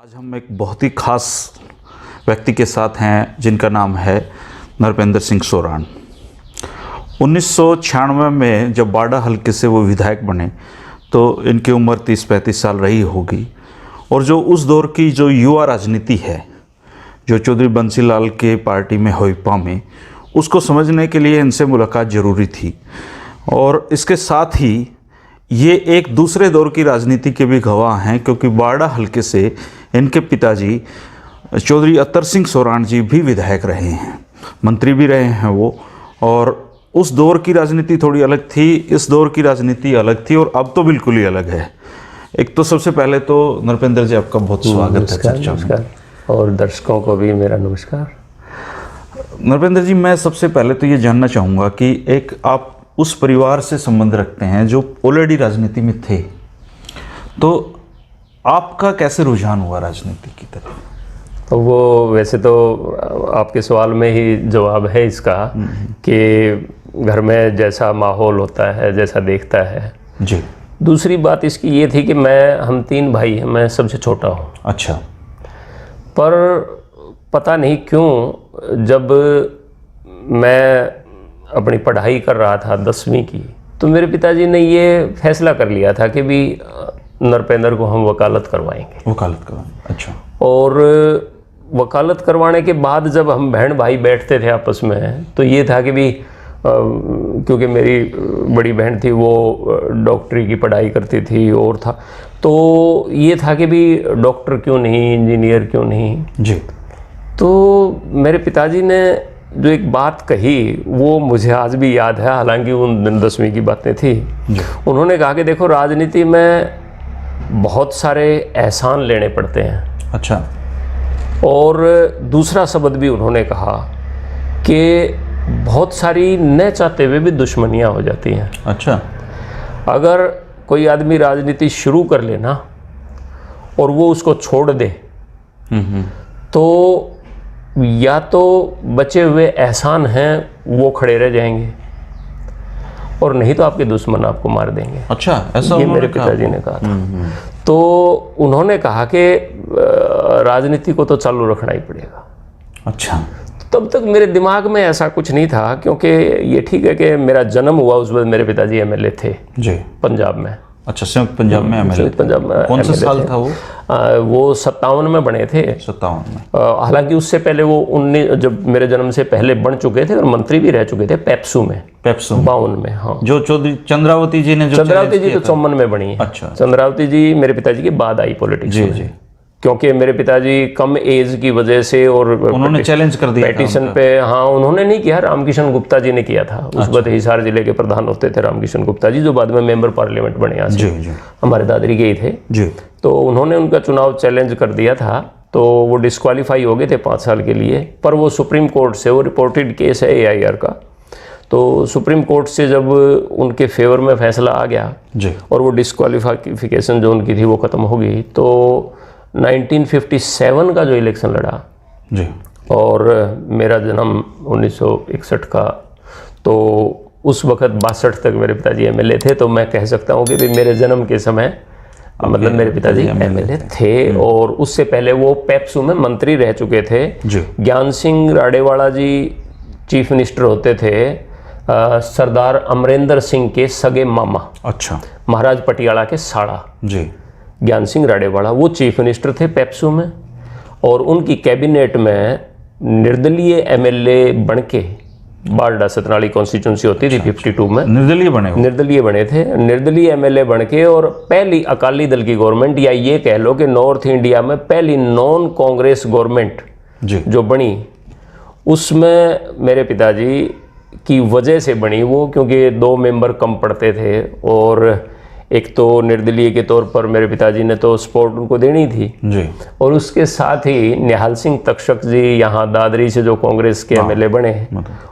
आज हम एक बहुत ही खास व्यक्ति के साथ हैं जिनका नाम है नरपेंद्र सिंह सोराण। 1996 में जब बाड़ा हल्के से वो विधायक बने तो इनकी उम्र 30-35 साल रही होगी। और जो उस दौर की जो युवा राजनीति है, जो चौधरी बंसीलाल के पार्टी में होइपा में, उसको समझने के लिए इनसे मुलाकात ज़रूरी थी। और इसके साथ ही ये एक दूसरे दौर की राजनीति के भी गवाह हैं, क्योंकि बाड़ा हल्के से इनके पिताजी चौधरी अत्तर सिंह सोराण जी भी विधायक रहे हैं, मंत्री भी रहे हैं वो। और उस दौर की राजनीति थोड़ी अलग थी, इस दौर की राजनीति अलग थी, और अब तो बिल्कुल ही अलग है। एक तो सबसे पहले तो नरपेंद्र जी आपका बहुत स्वागत है चर्चा में, और दर्शकों को भी मेरा नमस्कार। नरपेंद्र जी, मैं सबसे पहले तो ये जानना चाहूँगा कि एक आप उस परिवार से संबंध रखते हैं जो ऑलरेडी राजनीति में थे, तो आपका कैसे रुझान हुआ राजनीति की तरफ? तो वो वैसे तो आपके सवाल में ही जवाब है इसका कि घर में जैसा माहौल होता है, जैसा देखता है जी। दूसरी बात इसकी ये थी कि हम 3 भाई हैं, मैं सबसे छोटा हूँ। अच्छा। पर पता नहीं क्यों जब मैं अपनी पढ़ाई कर रहा था 10वीं की, तो मेरे पिताजी ने ये फैसला कर लिया था कि भी नरपेंद्र को हम वकालत करवाएंगे। वकालत करवाएंगे, अच्छा। और वकालत करवाने के बाद जब हम बहन भाई बैठते थे आपस में, तो ये था कि भी क्योंकि मेरी बड़ी बहन थी वो डॉक्टरी की पढ़ाई करती थी और था, तो ये था कि भी डॉक्टर क्यों नहीं, इंजीनियर क्यों नहीं जी। तो मेरे पिताजी ने जो एक बात कही वो मुझे आज भी याद है, हालांकि उन 10वीं की बातें थी जी। उन्होंने कहा कि देखो, राजनीति में बहुत सारे एहसान लेने पड़ते हैं। अच्छा। और दूसरा शब्द भी उन्होंने कहा कि बहुत सारी न चाहते हुए भी दुश्मनियां हो जाती हैं। अच्छा। अगर कोई आदमी राजनीति शुरू कर लेना और वो उसको छोड़ दे तो या तो बचे हुए एहसान हैं वो खड़े रह जाएंगे, और नहीं तो आपके दुश्मन आपको मार देंगे। अच्छा, ऐसा ये मेरे पिताजी ने कहा था। तो उन्होंने कहा कि राजनीति को तो चालू रखना ही पड़ेगा। अच्छा। तब तक मेरे दिमाग में ऐसा कुछ नहीं था, क्योंकि ये ठीक है कि मेरा जन्म हुआ उस वक्त मेरे पिताजी एमएलए थे जी, पंजाब में। अच्छा, संयुक्त पंजाब में एमएलए? संयुक्त पंजाब में। कौन सा साल था वो? वो 57 में बने थे। 57 में। हालांकि उससे पहले वो 19 जब मेरे जन्म से पहले बन चुके थे और मंत्री भी रह चुके थे पेप्सू में। 52 में, हाँ। जो चौधरी चंद्रावती जी ने जो चंद्रावती जी तो 54 में बनी है। अच्छा। चंद्रावती जी मेरे पिताजी के बाद आई पॉलिटिक्स में। जी। क्योंकि मेरे पिताजी कम एज की वजह से, और उन्होंने चैलेंज कर दिया पेटिशन पे, हाँ उन्होंने नहीं किया, रामकिशन गुप्ता जी ने किया था। उस वक्त हिसार जिले के प्रधान होते थे रामकिशन गुप्ता जी, जो बाद में मेंबर पार्लियामेंट बने यहाँ से। जी। हमारे दादरी के ही थे जी। तो उन्होंने उनका चुनाव चैलेंज कर दिया था, तो वो डिस्क्वालीफाई हो गए थे 5 साल के लिए। पर वो सुप्रीम कोर्ट से, वो रिपोर्टेड केस है AIR का, तो सुप्रीम कोर्ट से जब उनके फेवर में फैसला आ गया जी, और वो डिस्क्वालीफिकेशन जो उनकी थी वो ख़त्म हो गई, तो 1957 का जो इलेक्शन लड़ा जी, और मेरा जन्म 1961 का, तो उस वक्त 62 तक मेरे पिताजी एमएलए थे। तो मैं कह सकता हूँ कि मेरे जन्म के समय मतलब मेरे पिताजी एमएलए थे, और उससे पहले वो पेप्सू में मंत्री रह चुके थे। ज्ञान सिंह राडेवाला जी चीफ मिनिस्टर होते थे, सरदार अमरिंदर सिंह के सगे मामा। अच्छा। महाराज पटियाला के साड़ा जी, ज्ञान सिंह राडेवाला, वो चीफ मिनिस्टर थे पेप्सू में, और उनकी कैबिनेट में निर्दलीय एमएलए बनके, बारडा सतनाली कॉन्स्टिट्यूंसी होती थी 52 में, निर्दलीय बने थे, निर्दलीय एमएलए बनके। और पहली अकाली दल की गवर्नमेंट, या ये कह लो कि नॉर्थ इंडिया में पहली नॉन कांग्रेस गवर्नमेंट जो बनी, उसमें मेरे पिताजी की वजह से बनी वो, क्योंकि 2 मेंबर कम पड़ते थे, और एक तो निर्दलीय के तौर पर मेरे पिताजी ने तो सपोर्ट उनको देनी थी जी, और उसके साथ ही निहाल सिंह तक्षक जी यहाँ दादरी से जो कांग्रेस के एमएलए बने,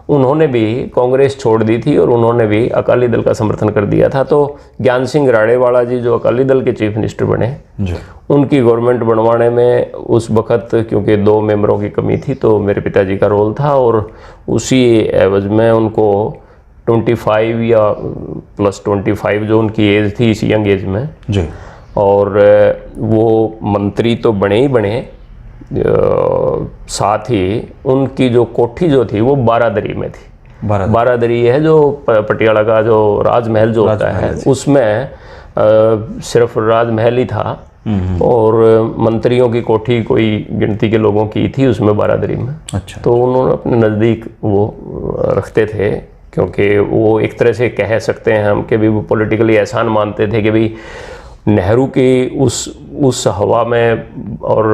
उन्होंने भी कांग्रेस छोड़ दी थी और उन्होंने भी अकाली दल का समर्थन कर दिया था। तो ज्ञान सिंह राडेवाला जी जो अकाली दल के चीफ मिनिस्टर बने जी, उनकी गवर्नमेंट बनवाने में उस वक्त क्योंकि 2 मेंबरों की कमी थी, तो मेरे पिताजी का रोल था, और उसी एवज में उनको 25 या +25 जो उनकी एज थी इस यंग एज में जी, और वो मंत्री तो बने ही बने, साथ ही उनकी जो कोठी जो थी वो बारादरी में थी। बारादरी है जो पटियाला का जो राजमहल जो होता है, उसमें सिर्फ राजमहल ही था और मंत्रियों की कोठी कोई गिनती के लोगों की थी उसमें बारादरी में। अच्छा। तो उन्होंने अपने नज़दीक वो रखते थे, क्योंकि वो एक तरह से कह सकते हैं हम कि भी वो पॉलिटिकली एहसान मानते थे कि भाई नेहरू की उस हवा में और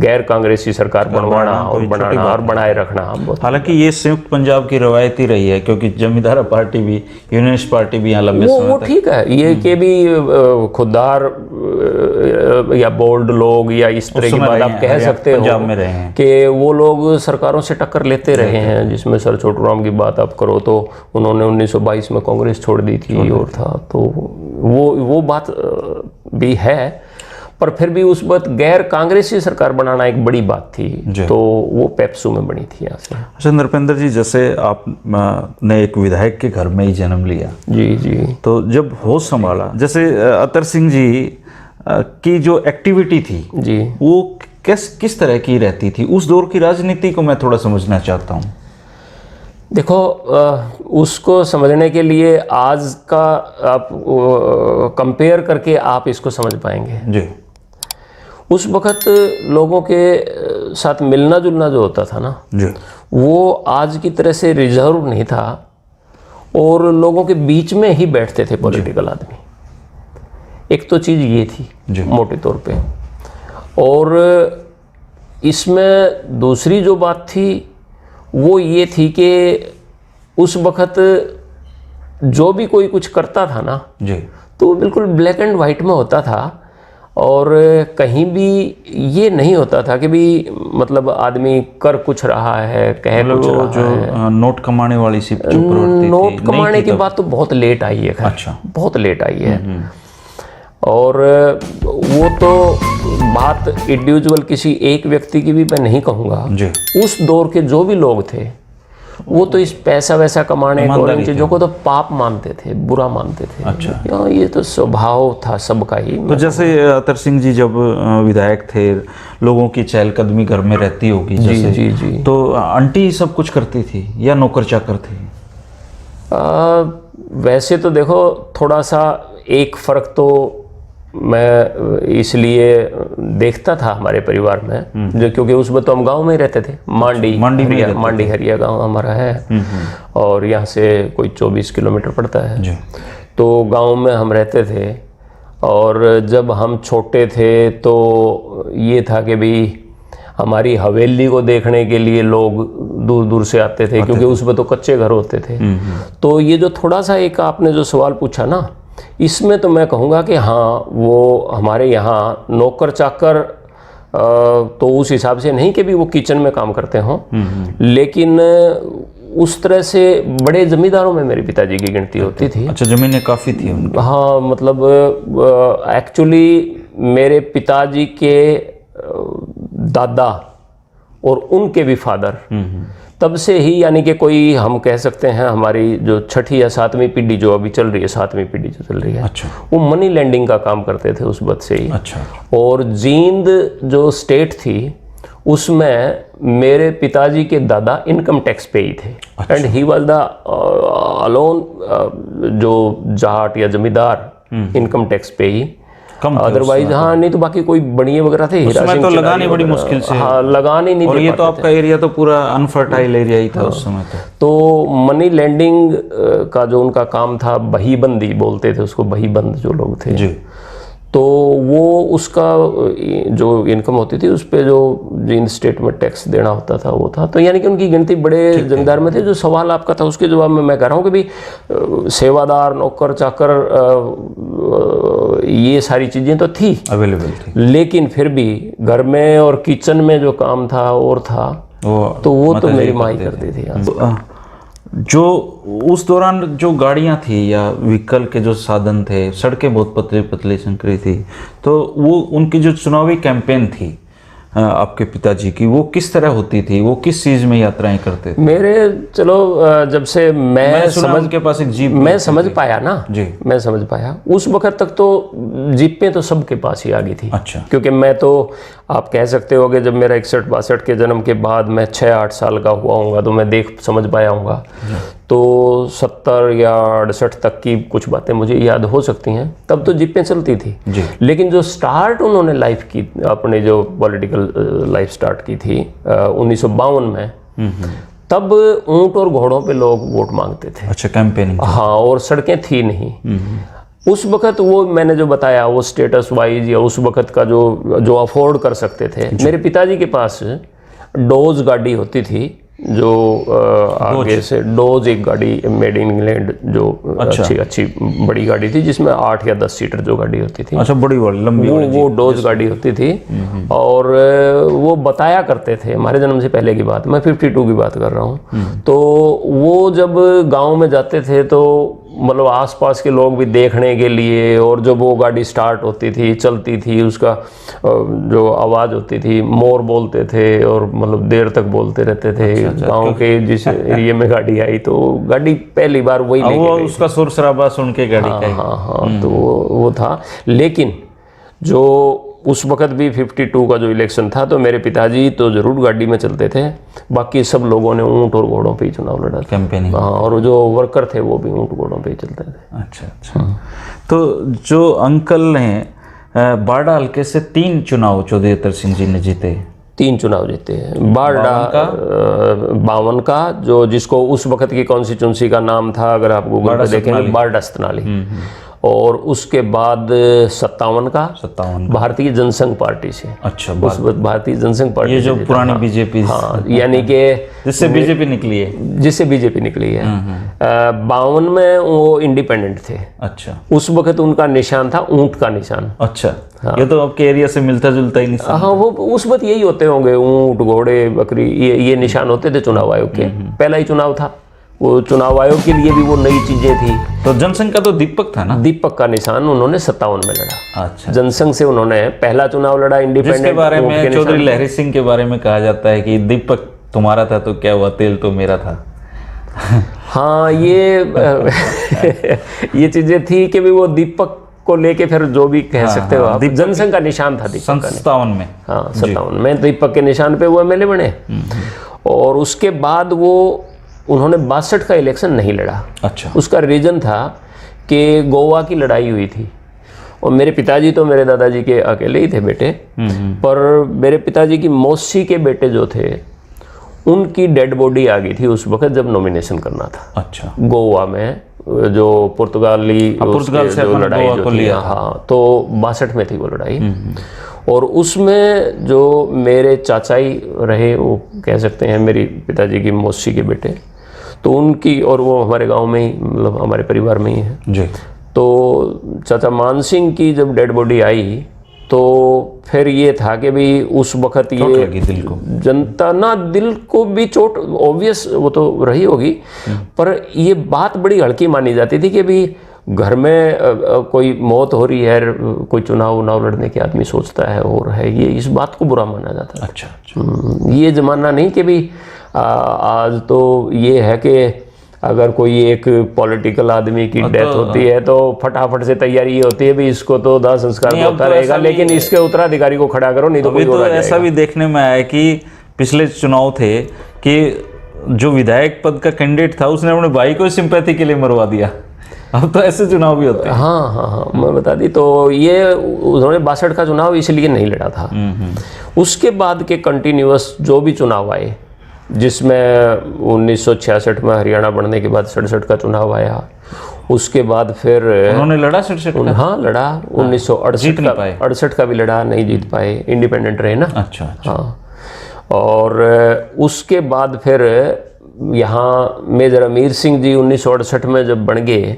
गैर कांग्रेसी सरकार बनवाना और बनाना और बनाए रखना। हालांकि ये संयुक्त पंजाब की रवायती रही है, क्योंकि जमींदारा पार्टी भी, यूनियनिस्ट पार्टी भी यहाँ लंबे समय वो ठीक है, ये कि भी खुददार या बोल्ड लोग या इस तरह की बात आप कह सकते हो कि वो लोग सरकारों से टक्कर लेते रहे हैं, जिसमें सर छोटू राम की बात आप करो तो उन्होंने 1922 में कांग्रेस छोड़ दी थी और था, तो वो बात भी है। पर फिर भी उस वक्त गैर कांग्रेसी सरकार बनाना एक बड़ी बात थी, तो वो पेप्सू में बनी थी यहाँ से। अच्छा नृपेंद्र जी, जैसे आप ने एक विधायक के घर में ही जन्म लिया, जी जी, तो जब होश संभाला, जैसे अतर सिंह जी की जो एक्टिविटी थी जी, वो किस तरह की रहती थी? उस दौर की राजनीति को मैं थोड़ा समझना चाहता हूँ। देखो, उसको समझने के लिए आज का आप कंपेयर करके आप इसको समझ पाएंगे जी। उस वक़्त लोगों के साथ मिलना जुलना जो होता था ना जी, वो आज की तरह से रिजर्व नहीं था और लोगों के बीच में ही बैठते थे पॉलिटिकल आदमी। एक तो चीज़ ये थी मोटे तौर पे, और इसमें दूसरी जो बात थी वो ये थी कि उस वक़्त जो भी कोई कुछ करता था ना जी, तो वो बिल्कुल ब्लैक एंड वाइट में होता था और कहीं भी ये नहीं होता था कि भी मतलब आदमी कर कुछ रहा है, कह कुछ रहा जो है। नोट कमाने वाली सी जो प्रवृत्ति थी, नोट कमाने की बात तो बहुत लेट आई है, खैर। अच्छा। बहुत लेट आई है। और वो तो बात इंडिविजुअल किसी एक व्यक्ति की भी मैं नहीं कहूँगा जी। उस दौर के जो भी लोग थे वो तो इस पैसा वैसा कमाने को, इन चीज़ों को तो पाप मानते थे, बुरा मानते थे। अच्छा। ये तो स्वभाव था सबका ही। तो जैसे अतर सिंह जी जब विधायक थे, लोगों की चहलकदमी घर में रहती होगी जैसे, जी जी जी, तो आंटी सब कुछ करती थी या नौकर चाकर थे? वैसे तो देखो थोड़ा सा एक फ़र्क तो मैं इसलिए देखता था हमारे परिवार में, जो क्योंकि उस वक्त तो हम गांव में ही रहते थे। मांडी हरिया गांव हमारा है और यहाँ से कोई 24 किलोमीटर पड़ता है। तो गांव में हम रहते थे और जब हम छोटे थे तो ये था कि भाई हमारी हवेली को देखने के लिए लोग दूर दूर से आते थे, क्योंकि उस वक्त तो कच्चे घर होते थे। तो ये जो थोड़ा सा एक आपने जो सवाल पूछा ना, इसमें तो मैं कहूँगा कि हाँ वो हमारे यहाँ नौकर चाकर तो उस हिसाब से नहीं कि भी वो किचन में काम करते हों, लेकिन उस तरह से बड़े ज़मींदारों में मेरे पिताजी की गिनती होती थी। अच्छा, ज़मीनें काफ़ी थी उनकी? हाँ, मतलब एक्चुअली मेरे पिताजी के दादा और उनके भी फादर तब से ही, यानी कि कोई हम कह सकते हैं हमारी जो छठी या सातवीं पीढ़ी जो अभी चल रही है, सातवीं पीढ़ी जो चल रही है, अच्छा, वो मनी लैंडिंग का काम करते थे उस वक्त से ही। अच्छा। और जींद जो स्टेट थी उसमें मेरे पिताजी के दादा इनकम टैक्स पे ही थे। अच्छा। And he was the alone जो जाट या जमींदार इनकम टैक्स पे ही, अदरवाइज हाँ नहीं तो बाकी कोई बनिए वगैरह थे, उसमें तो लगानी बड़ी मुश्किल से, हाँ लगानी नहीं। और ये तो आपका एरिया तो पूरा अनफर्टाइल एरिया ही था उस समय तो मनी लैंडिंग का जो उनका काम था, बहीबंदी बोलते थे उसको, बहीबंद जो लोग थे जी, तो वो उसका जो इनकम होती थी उस पे जो जींद स्टेट में टैक्स देना होता था वो था। तो यानी कि उनकी गिनती बड़े जमींदार में थे। जो सवाल आपका था उसके जवाब में मैं कह रहा हूँ कि भी सेवादार, नौकर चाकर, ये सारी चीज़ें तो थी, अवेलेबल थी, लेकिन फिर भी घर में और किचन में जो काम था और था वो तो मेरी माँ ही करती थी। जो उस दौरान जो गाड़ियाँ थी या व्हीकल के जो साधन थे, सड़कें बहुत पतली पतली संकरी थी, तो वो उनकी जो चुनावी कैंपेन थी आपके पिताजी की, वो किस तरह होती थी? वो किस चीज़ में यात्राएं करते थे? मेरे चलो जब से मैं समझ उनके पास एक जीप मैं समझ पाया ना जी। मैं समझ पाया उस वक्त तक तो जीपें तो सबके पास ही आ गई थी। अच्छा। क्योंकि मैं तो आप कह सकते हो कि जब मेरा 61-62 के जन्म के बाद मैं 6-8 साल का हुआ हूँगा तो मैं देख समझ पाया हूँगा। तो 70 या 68 तक की कुछ बातें मुझे याद हो सकती हैं, तब तो जीपें चलती थी जी। लेकिन जो स्टार्ट उन्होंने लाइफ की, अपने जो पॉलिटिकल लाइफ स्टार्ट की थी 1952 में, तब ऊंट और घोड़ों पे लोग वोट मांगते थे। अच्छा, कैंपेनिंग। हाँ, और सड़कें थी नहीं उस वक्त। वो मैंने जो बताया वो स्टेटस वाइज या उस वक्त का जो अफोर्ड कर सकते थे। मेरे पिताजी के पास डोज गाड़ी होती थी, जो आगे से डोज एक गाड़ी मेड इन इंग्लैंड, जो अच्छी बड़ी गाड़ी थी जिसमें 8 या 10 सीटर जो गाड़ी होती थी। अच्छा, बड़ी लंबी वो डोज गाड़ी होती थी। और वो बताया करते थे, हमारे जन्म से पहले की बात, मैं 52 की बात कर रहा हूँ। तो वो जब गांव में जाते थे तो मतलब आसपास के लोग भी देखने के लिए, और जब वो गाड़ी स्टार्ट होती थी, चलती थी, उसका जो आवाज़ होती थी, मोर बोलते थे और मतलब देर तक बोलते रहते थे। गांव के जिस एरिया में गाड़ी आई तो गाड़ी पहली बार वही लेके गई। उसका शोर शराबा सुन के गाड़ी का। हाँ, तो वो था। लेकिन जो उस वक्त भी 52 का जो इलेक्शन था तो मेरे पिताजी तो ज़रूर गाड़ी में चलते थे, बाकी सब लोगों ने ऊँट और घोड़ों पे ही चुनाव लड़ा था, कैंपेनिंग। हाँ, और जो वर्कर थे वो भी ऊँट घोड़ों पे ही चलते थे। अच्छा। तो जो अंकल ने बारडा हल्के से 3 चुनाव चौधरी अतर सिंह जी ने जीते, 3 चुनाव जीते हैं। बारडा 52 का जो जिसको उस वक्त की कॉन्स्टिट्यूंसी का नाम था, अगर आप गूगल पे देखेंगे, बारडा सतनाली। और उसके बाद 57 का भारतीय जनसंघ पार्टी से। अच्छा, उस वक्त भारतीय जनसंघ पार्टी, ये जो पुरानी बीजेपी, हाँ, यानी कि जिससे बीजेपी निकली है, 52 में वो इंडिपेंडेंट थे। अच्छा, उस वक्त उनका निशान था ऊंट का निशान। अच्छा, ये तो आपके एरिया से मिलता जुलता ही निशान। हाँ, वो उस वक्त यही होते होंगे, ऊंट घोड़े बकरी, ये निशान होते थे चुनाव आयोग के। पहला ही चुनाव था, वो चुनाव आयोग के लिए भी वो नई चीजें थी। तो जनसंघ का तो दीपक था ना? दीपक का निशान उन्होंने 57 में लड़ा। अच्छा, जनसंघ से उन्होंने पहला चुनाव लड़ा इंडिपेंडेंट। जिसके बारे में चौधरी लहरी सिंह के बारे में कहा जाता है कि दीपक तुम्हारा था तो क्या हुआ, तेल तो मेरा था। हाँ, ये चीजें थी कि भी वो दीपक को लेके फिर जो भी कह सकते हो आप, जनसंघ का निशान था दीपक का। 57 में, हाँ, 57 में दीपक के निशान पे वो एमएलए बने। और उसके बाद वो उन्होंने 62 का इलेक्शन नहीं लड़ा। अच्छा, उसका रीज़न था कि गोवा की लड़ाई हुई थी, और मेरे पिताजी तो मेरे दादाजी के अकेले ही थे बेटे, पर मेरे पिताजी की मौसी के बेटे जो थे उनकी डेड बॉडी आ गई थी उस वक्त जब नॉमिनेशन करना था। अच्छा, गोवा में जो पुर्तगाल से जो लड़ाई जो थी, हाँ, तो 62 में थी वो लड़ाई। और उसमें जो मेरे चाचाई रहे, वो कह सकते हैं मेरी पिताजी की मौसी के बेटे, तो उनकी, और वो हमारे गांव में ही, मतलब हमारे परिवार में ही है जी। तो चाचा मान सिंह की जब डेड बॉडी आई तो फिर ये था कि भी उस वक्त ये दिल को, जनता ना, दिल को भी चोट ऑब्वियस वो तो रही होगी, पर ये बात बड़ी हल्की मानी जाती थी कि भी घर में कोई मौत हो रही है, कोई चुनाव लड़ने के आदमी सोचता है और है, ये इस बात को बुरा माना जाता है। अच्छा। ये जमाना नहीं कि भी आज तो ये है कि अगर कोई एक पॉलिटिकल आदमी की डेथ होती है तो फटाफट से तैयारी होती है भी इसको तो दाह संस्कार होता रहेगा, लेकिन इसके उत्तराधिकारी को खड़ा करो, नहीं तो कोई और आ जाएगा। ऐसा भी देखने में आया कि पिछले चुनाव थे कि जो विधायक पद का कैंडिडेट था उसने अपने भाई को सिंपैथी के लिए मरवा दिया। अब तो ऐसे चुनाव भी होते हैं। हाँ, मैं बता दी। तो ये उन्होंने 62 का चुनाव इसलिए नहीं लड़ा था। उसके बाद के कंटिन्यूअस जो भी चुनाव आए, जिसमें 1966 में हरियाणा बनने के बाद 67 का चुनाव आया, उसके बाद फिर उन्होंने लड़ा 67 का? हाँ, लड़ा। 1968 का भी लड़ा, नहीं जीत पाए, इंडिपेंडेंट रहे ना। अच्छा। हाँ, और उसके बाद फिर यहाँ मेजर अमीर सिंह जी 1968 में जब बन गए,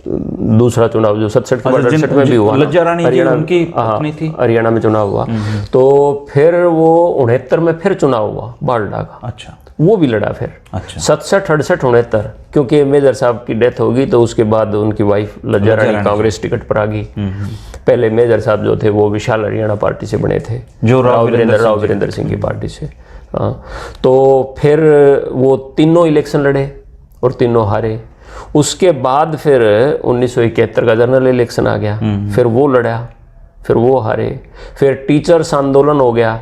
दूसरा चुनाव जो 67 के बाद 68 में भी हुआ, लज्जा रानी जी उनकी पत्नी थी, हरियाणा में चुनाव हुआ। तो फिर वो 69 में फिर चुनाव हुआ बारडा का। अच्छा। वो भी लड़ा फिर। अच्छा। 67, 68, 69, क्योंकि मेजर साहब की डेथ होगी तो उसके बाद उनकी वाइफ लज्जा रानी कांग्रेस टिकट पर आ गई। पहले मेजर साहब जो थे वो विशाल हरियाणा पार्टी से बने थे, जो राव वीरेंद्र सिंह की पार्टी से। हाँ, तो फिर वो तीनों इलेक्शन लड़े और तीनों हारे। उसके बाद फिर 1971 का जनरल इलेक्शन आ गया, फिर वो लड़ा, फिर वो हारे। फिर टीचर्स आंदोलन हो गया,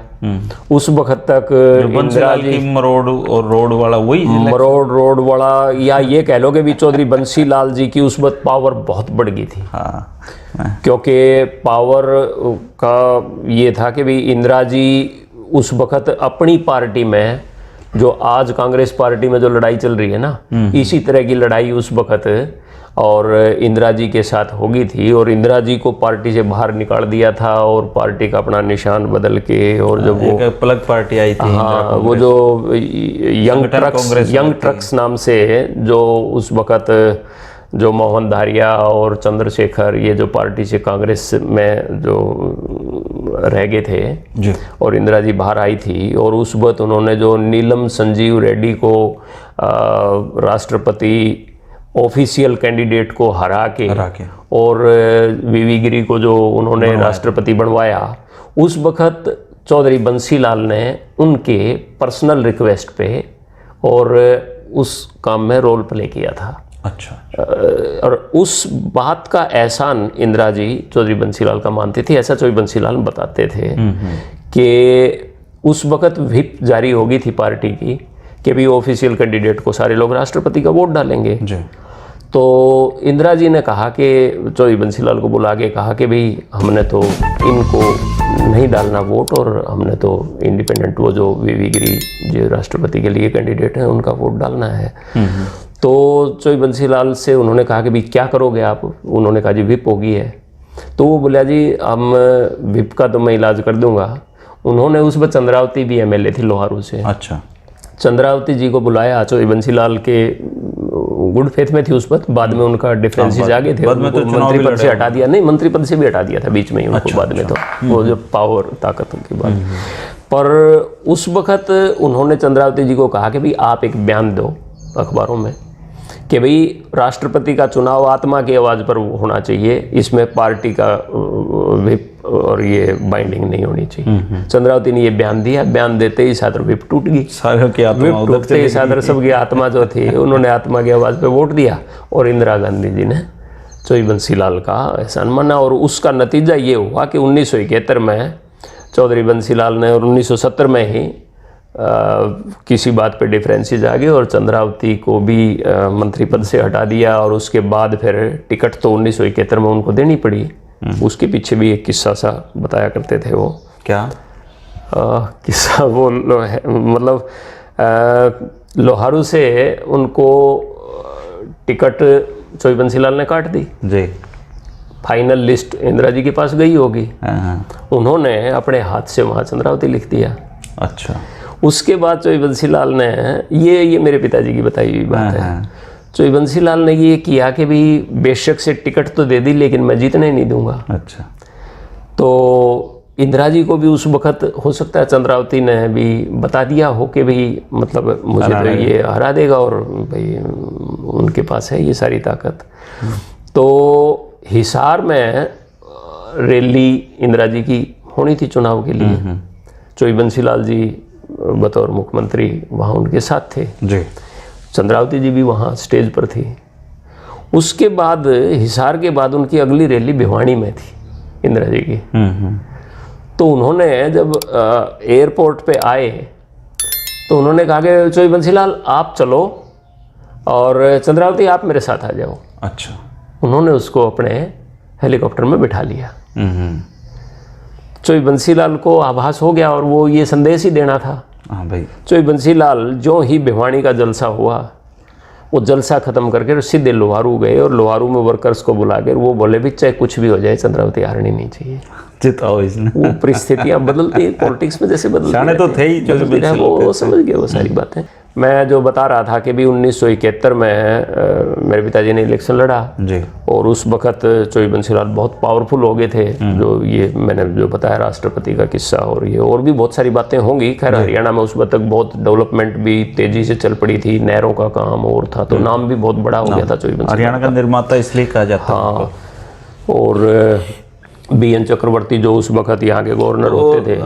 उस वक्त तक इंदिरा जी मरोड़ और रोड वाला वही मरोड़ रोड वाला, या ये कह लो कि भी चौधरी बंसी लाल जी की उस वक्त पावर बहुत बढ़ गई थी। हाँ। क्योंकि पावर का ये था कि भी इंदिरा जी उस वक्त अपनी पार्टी में, जो आज कांग्रेस पार्टी में जो लड़ाई चल रही है ना, इसी तरह की लड़ाई उस वक्त और इंदिरा जी के साथ हो गई थी। और इंदिरा जी को पार्टी से बाहर निकाल दिया था और पार्टी का अपना निशान बदल के, और जब वो प्लग पार्टी आई थी, हाँ, वो जो यंग ट्रक्स नाम से जो उस वक्त जो मोहन धारिया और चंद्रशेखर, ये जो पार्टी से कांग्रेस में जो रह गए थे जी, और इंदिरा जी बाहर आई थी, और उस वक्त उन्होंने जो नीलम संजीव रेड्डी को राष्ट्रपति ऑफिशियल कैंडिडेट को हरा के और वीवी गिरी को जो उन्होंने राष्ट्रपति बनवाया, उस वक्त चौधरी बंसी लाल ने उनके पर्सनल रिक्वेस्ट पे और उस काम में रोल प्ले किया था। अच्छा। और उस बात का एहसान इंदिरा जी चौधरी बंसी लाल का मानती थी। ऐसा चौधरी बंसी लाल बताते थे कि उस वक्त व्हिप जारी हो गई थी पार्टी की कि भी ऑफिशियल कैंडिडेट को सारे लोग राष्ट्रपति का वोट डालेंगे जी। तो इंदिरा जी ने कहा कि चौधरी बंसी लाल को बुला के कहा कि भाई हमने तो इनको नहीं डालना वोट, और हमने तो इंडिपेंडेंट वो जो वीवी गिरी जो राष्ट्रपति के लिए कैंडिडेट हैं उनका वोट डालना है। तो चौधरी बंसी लाल से उन्होंने कहा कि भाई क्या करोगे आप? उन्होंने कहा जी व्हिप होगी है। तो वो बोला जी हम व्हिप का तो मैं इलाज कर दूंगा। उन्होंने उस वक्त चंद्रावती भी एमएलए थी लोहारू से। अच्छा। चंद्रावती जी को बुलाया, चौधरी बंसी लाल के गुड फेथ में थी उस वक्त, बाद में उनका डिफरेंसेस आ गए थे, मंत्री पद से हटा दिया, नहीं मंत्री पद से भी हटा दिया था बीच में ही उनको। बाद में तो वो जो पावर ताकत की बात, पर उस वक्त उन्होंने चंद्रावती जी को कहा कि भाई आप एक बयान दो अखबारों में कि भाई राष्ट्रपति का चुनाव आत्मा की आवाज़ पर होना चाहिए, इसमें पार्टी का व्हिप और ये बाइंडिंग नहीं होनी चाहिए। चंद्रावती ने ये बयान दिया, बयान देते ही सादर व्हिप टूट गई, सारों की आत्मा व्हिप टूटते ही सादर सबकी आत्मा जो थी उन्होंने आत्मा की आवाज़ पे वोट दिया, और इंदिरा गांधी जी ने चौधरी बंसी लाल का एहसान माना। और उसका नतीजा ये हुआ कि 1971 में चौधरी बंसी लाल ने, और 1970 में ही किसी बात पे डिफरेंसेस आ गए और चंद्रावती को भी मंत्री पद से हटा दिया। और उसके बाद फिर टिकट तो 1971 में उनको देनी पड़ी। उसके पीछे भी एक किस्सा सा बताया करते थे वो। क्या किस्सा? वो मतलब लोहारू से उनको टिकट चौधरी बंसी लाल ने काट दी जी। फाइनल लिस्ट इंदिरा जी के पास गई होगी, उन्होंने अपने हाथ से वहाँ चंद्रावती लिख दिया। अच्छा। उसके बाद चौधरी बंसी लाल ने, ये मेरे पिताजी की बताई हुई बात है, चौधरी बंसी लाल ने ये किया कि भी बेशक से टिकट तो दे दी लेकिन मैं जीतने नहीं दूंगा। अच्छा। तो इंदिरा जी को भी उस वक्त हो सकता है चंद्रावती ने भी बता दिया हो कि भाई मतलब मुझे तो ये हरा देगा और भाई उनके पास है ये सारी ताकत। तो हिसार में रैली इंदिरा जी की होनी थी चुनाव के लिए, चौधरी बंसी लाल जी बतौर मुख्यमंत्री वहाँ उनके साथ थे जी। चंद्रावती जी भी वहाँ स्टेज पर थी। उसके बाद हिसार के बाद उनकी अगली रैली भिवानी में थी इंदिरा जी की। तो उन्होंने जब एयरपोर्ट पे आए तो उन्होंने कहा कि चौधरी बंसी लाल आप चलो और चंद्रावती आप मेरे साथ आ जाओ। अच्छा। उन्होंने उसको अपने हेलीकॉप्टर में बिठा लिया। चौधरी बंसी लाल को आभास हो गया और वो ये संदेश ही देना था। हाँ भाई। चौधरी बंसी लाल जो ही भिवानी का जलसा हुआ वो जलसा खत्म करके सीधे लोहारू गए और लोहारू में वर्कर्स को बुला कर वो बोले भी चाहे कुछ भी हो जाए चंद्रावती हारनी नहीं चाहिए। जिताओ इसने। वो परिस्थितियाँ बदलती हैं पॉलिटिक्स में, जैसे बदलती तो थे ही वो समझ गए वो सारी बातें। मैं जो बता रहा था कि भी 1971 में मेरे पिताजी ने इलेक्शन लड़ा जी। और उस वक्त चोई बंसीलाल बहुत पावरफुल हो गए थे। जो ये मैंने जो बताया राष्ट्रपति का किस्सा और ये और भी बहुत सारी बातें होंगी। खैर हरियाणा में उस वक्त तक बहुत डेवलपमेंट भी तेजी से चल पड़ी थी, नहरों का काम और था, तो नाम भी बहुत बड़ा हो गया था चोई बंसीलाल। हरियाणा का निर्माता इसलिए कहा जाता है। हाँ, और BN चक्रवर्ती जो उस वक्त यहाँ के गवर्नर होते थे,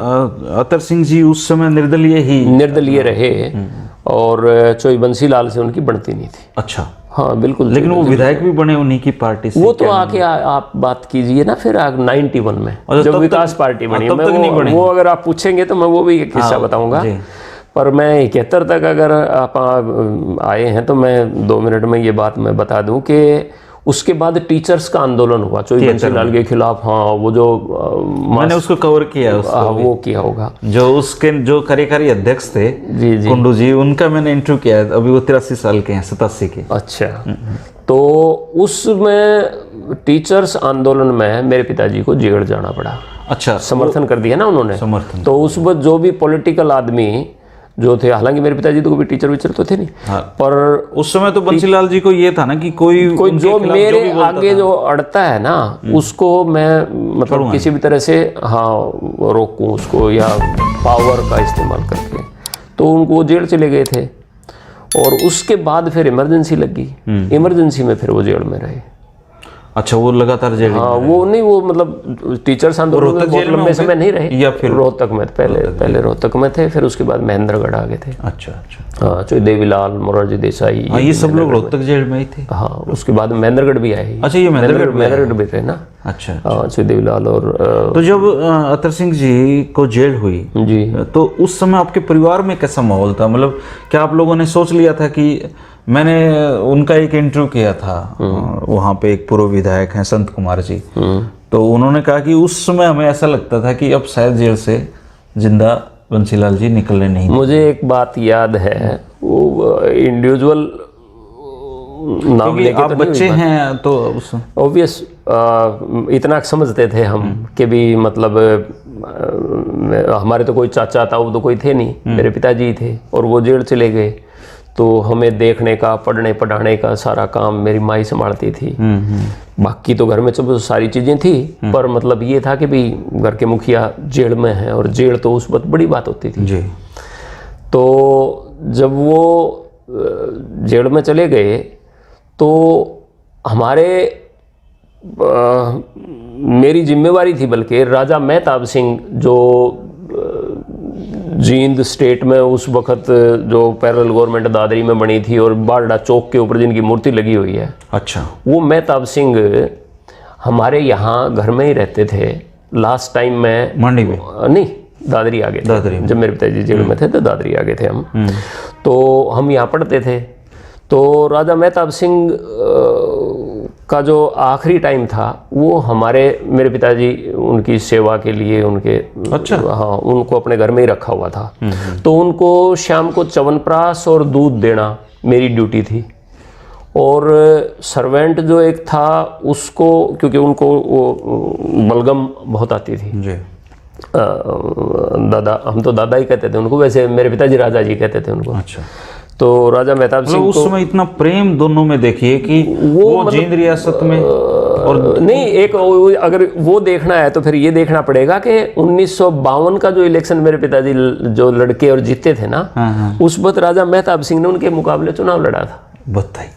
अतर सिंह जी उस समय निर्दलीय रहे और चोई बंसीलाल से उनकी बनती नहीं थी। अच्छा। हाँ बिल्कुल। लेकिन वो विधायक भी बने उन्हीं की पार्टी से। वो तो आके आप बात कीजिए ना फिर 91 में जब विकास पार्टी बनी। मैं वो अगर आप पूछेंगे तो मैं वो भी एक किस्सा बताऊंगा। पर मैं 71 तक अगर आप आए हैं तो मैं 2 मिनट में ये बात मैं बता दूं कि उसके बाद टीचर्स का आंदोलन हुआ चोई बंसीलाल के खिलाफ। हाँ, वो जो मैंने उसको कवर किया है, वो किया होगा। जो उसके जो कार्यकारी अध्यक्ष थे जी कुंडू जी, उनका मैंने इंटरव्यू किया है। अभी वो 83 साल के हैं, 87 के। अच्छा। तो उसमें टीचर्स आंदोलन में मेरे पिताजी को जेल जाना पड़ा। अच्छा। समर्थन कर दिया ना उन्होंने। समर्थन। तो उस वक्त जो भी पॉलिटिकल आदमी जो थे, हालांकि मेरे पिताजी तो कोई टीचर वीचर तो थे नहीं। हाँ। पर उस समय तो बंसीलाल जी को ये था ना कि कोई जो मेरे आगे जो अड़ता है ना उसको मैं मतलब किसी भी तरह से हाँ रोकूं उसको, या पावर का इस्तेमाल करके। तो उनको जेल चले गए थे और उसके बाद फिर इमरजेंसी लगी। इमरजेंसी में फिर वो जेल में रहे। अच्छा, वो लगातार जेल। हाँ, वो नहीं, वो मतलब टीचर्स आंदोलन में बहुत लंबे समय नहीं रहे, या फिर रोहतक में पहले रोहतक में थे, फिर उसके बाद महेंद्रगढ़ आ गए थे। अच्छा अच्छा। हाँ, चोई देवीलाल, मोरारजी देसाई, हाँ, ये सब लोग रोहतक जेल में ही थे। हाँ, उसके बाद महेंद्रगढ़ भी आए। अच्छा, ये महेंद्रगढ़ भी थे ना। अच्छा। हाँ, चोई देवीलाल। और तो जब अतर सिंह जी को जेल हुई जी, तो उस समय आपके परिवार में कैसा माहौल था? मतलब क्या आप लोगों ने सोच लिया था कि मैंने उनका एक इंटरव्यू किया था वहाँ पे, एक पूर्व विधायक हैं संत कुमार जी, तो उन्होंने कहा कि उस समय हमें ऐसा लगता था कि अब शायद जेल से जिंदा बंसीलाल जी निकलने नहीं। मुझे एक बात याद है, वो इंडिविजुअल नाम लेके आप बच्चे हैं तो ऑब्वियस इतना समझते थे हम कि भी मतलब हमारे तो कोई चाचा ताऊ तो कोई थे नहीं, मेरे पिताजी ही थे और वो जेल चले गए। तो हमें देखने का, पढ़ने पढ़ाने का सारा काम मेरी माँ ही संभालती थी। बाकी तो घर में सब सारी चीज़ें थी, पर मतलब ये था कि भी घर के मुखिया जेल में हैं और जेल तो उस वक्त बड़ी बात होती थी जी। तो जब वो जेल में चले गए तो हमारे मेरी जिम्मेवारी थी, बल्कि राजा मेहताब सिंह जो जींद स्टेट में उस वक्त जो पैरेलल गवर्नमेंट दादरी में बनी थी और बारडा चौक के ऊपर जिनकी मूर्ति लगी हुई है, अच्छा, वो मेहताब सिंह हमारे यहाँ घर में ही रहते थे। लास्ट टाइम में मंडी में नहीं, दादरी आ गए थे। जब मेरे पिताजी जेल में थे तो दादरी आ गए थे हम। तो हम यहाँ पढ़ते थे। तो राजा मेहताब सिंह का जो आखिरी टाइम था वो हमारे मेरे पिताजी उनकी सेवा के लिए उनके अच्छा, हाँ, उनको अपने घर में ही रखा हुआ था। तो उनको शाम को च्यवनप्राश और दूध देना मेरी ड्यूटी थी। और सर्वेंट जो एक था उसको, क्योंकि उनको वो बलगम बहुत आती थी जी। दादा, हम तो दादा ही कहते थे उनको, वैसे मेरे पिताजी राजा जी कहते थे उनको। अच्छा। तो राजा मेहताब सिंह उस समय इतना प्रेम दोनों में देखिए कि वो जींद रियासत में और नहीं, एक अगर वो देखना है तो फिर ये देखना पड़ेगा कि 1952 का जो इलेक्शन मेरे पिताजी जो लड़के और जीते थे ना, उस वक्त राजा मेहताब सिंह ने उनके मुकाबले चुनाव लड़ा था। बताइए।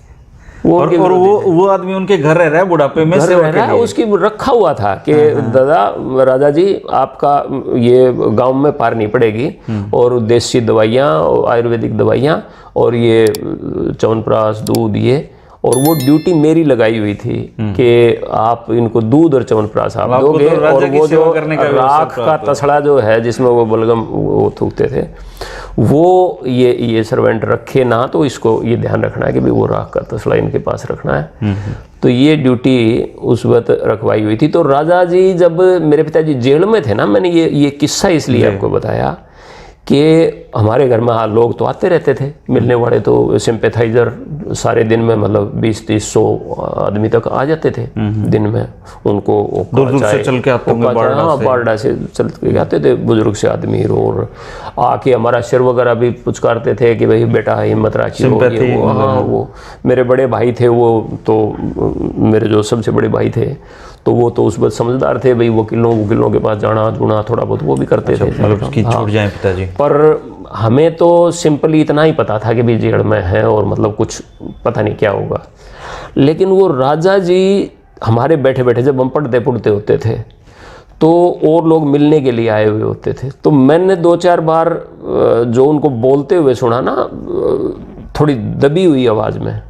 और वो आदमी उनके घर रह रहा है, बुढ़ापे में सेवा के लिए उसकी रखा हुआ था कि दादा राजा जी आपका ये गांव में पार नहीं पड़ेगी, और देसी दवाइयाँ, आयुर्वेदिक दवाइयाँ और ये च्यवनप्राश दूध, ये और वो ड्यूटी मेरी लगाई हुई थी कि आप इनको दूध और च्यवनप्राश आप दोगे, और वो जो राख का तसड़ा जो है जिसमें वो बलगम वो थूकते थे, वो ये सर्वेंट रखे ना, तो इसको ये ध्यान रखना है कि भाई वो राख का तसड़ा इनके पास रखना है। तो ये ड्यूटी उस वक्त रखवाई हुई थी। तो राजा जी जब मेरे पिताजी जेल में थे ना, मैंने ये किस्सा इसलिए आपको बताया कि हमारे घर में लोग तो आते रहते थे मिलने वाले, तो सिंपैथाइजर सारे दिन में मतलब 20-30-100 आदमी तक आ जाते थे दिन में। उनको दूर दूर से चल के आते होंगे बारडा से चल के आते थे बुजुर्ग से आदमी, और आके हमारा सिर वगैरह भी पुचकारते थे कि भाई बेटा हिम्मत रखिए। वो मेरे बड़े भाई थे, वो तो मेरे जो सबसे बड़े भाई थे तो वो तो उस वक्त समझदार थे भाई, वकीलों के पास जाना जुना थोड़ा बहुत वो भी करते थे। मतलब उसकी छूट जाए पिताजी। पर हमें तो सिंपली इतना ही पता था कि भी जेल में है और मतलब कुछ पता नहीं क्या होगा। लेकिन वो राजा जी हमारे बैठे बैठे जब हम पढ़ते पुढ़ते होते थे तो और लोग मिलने के लिए आए हुए होते थे, तो मैंने 2-4 बार जो उनको बोलते हुए सुना ना, थोड़ी दबी हुई आवाज़ में,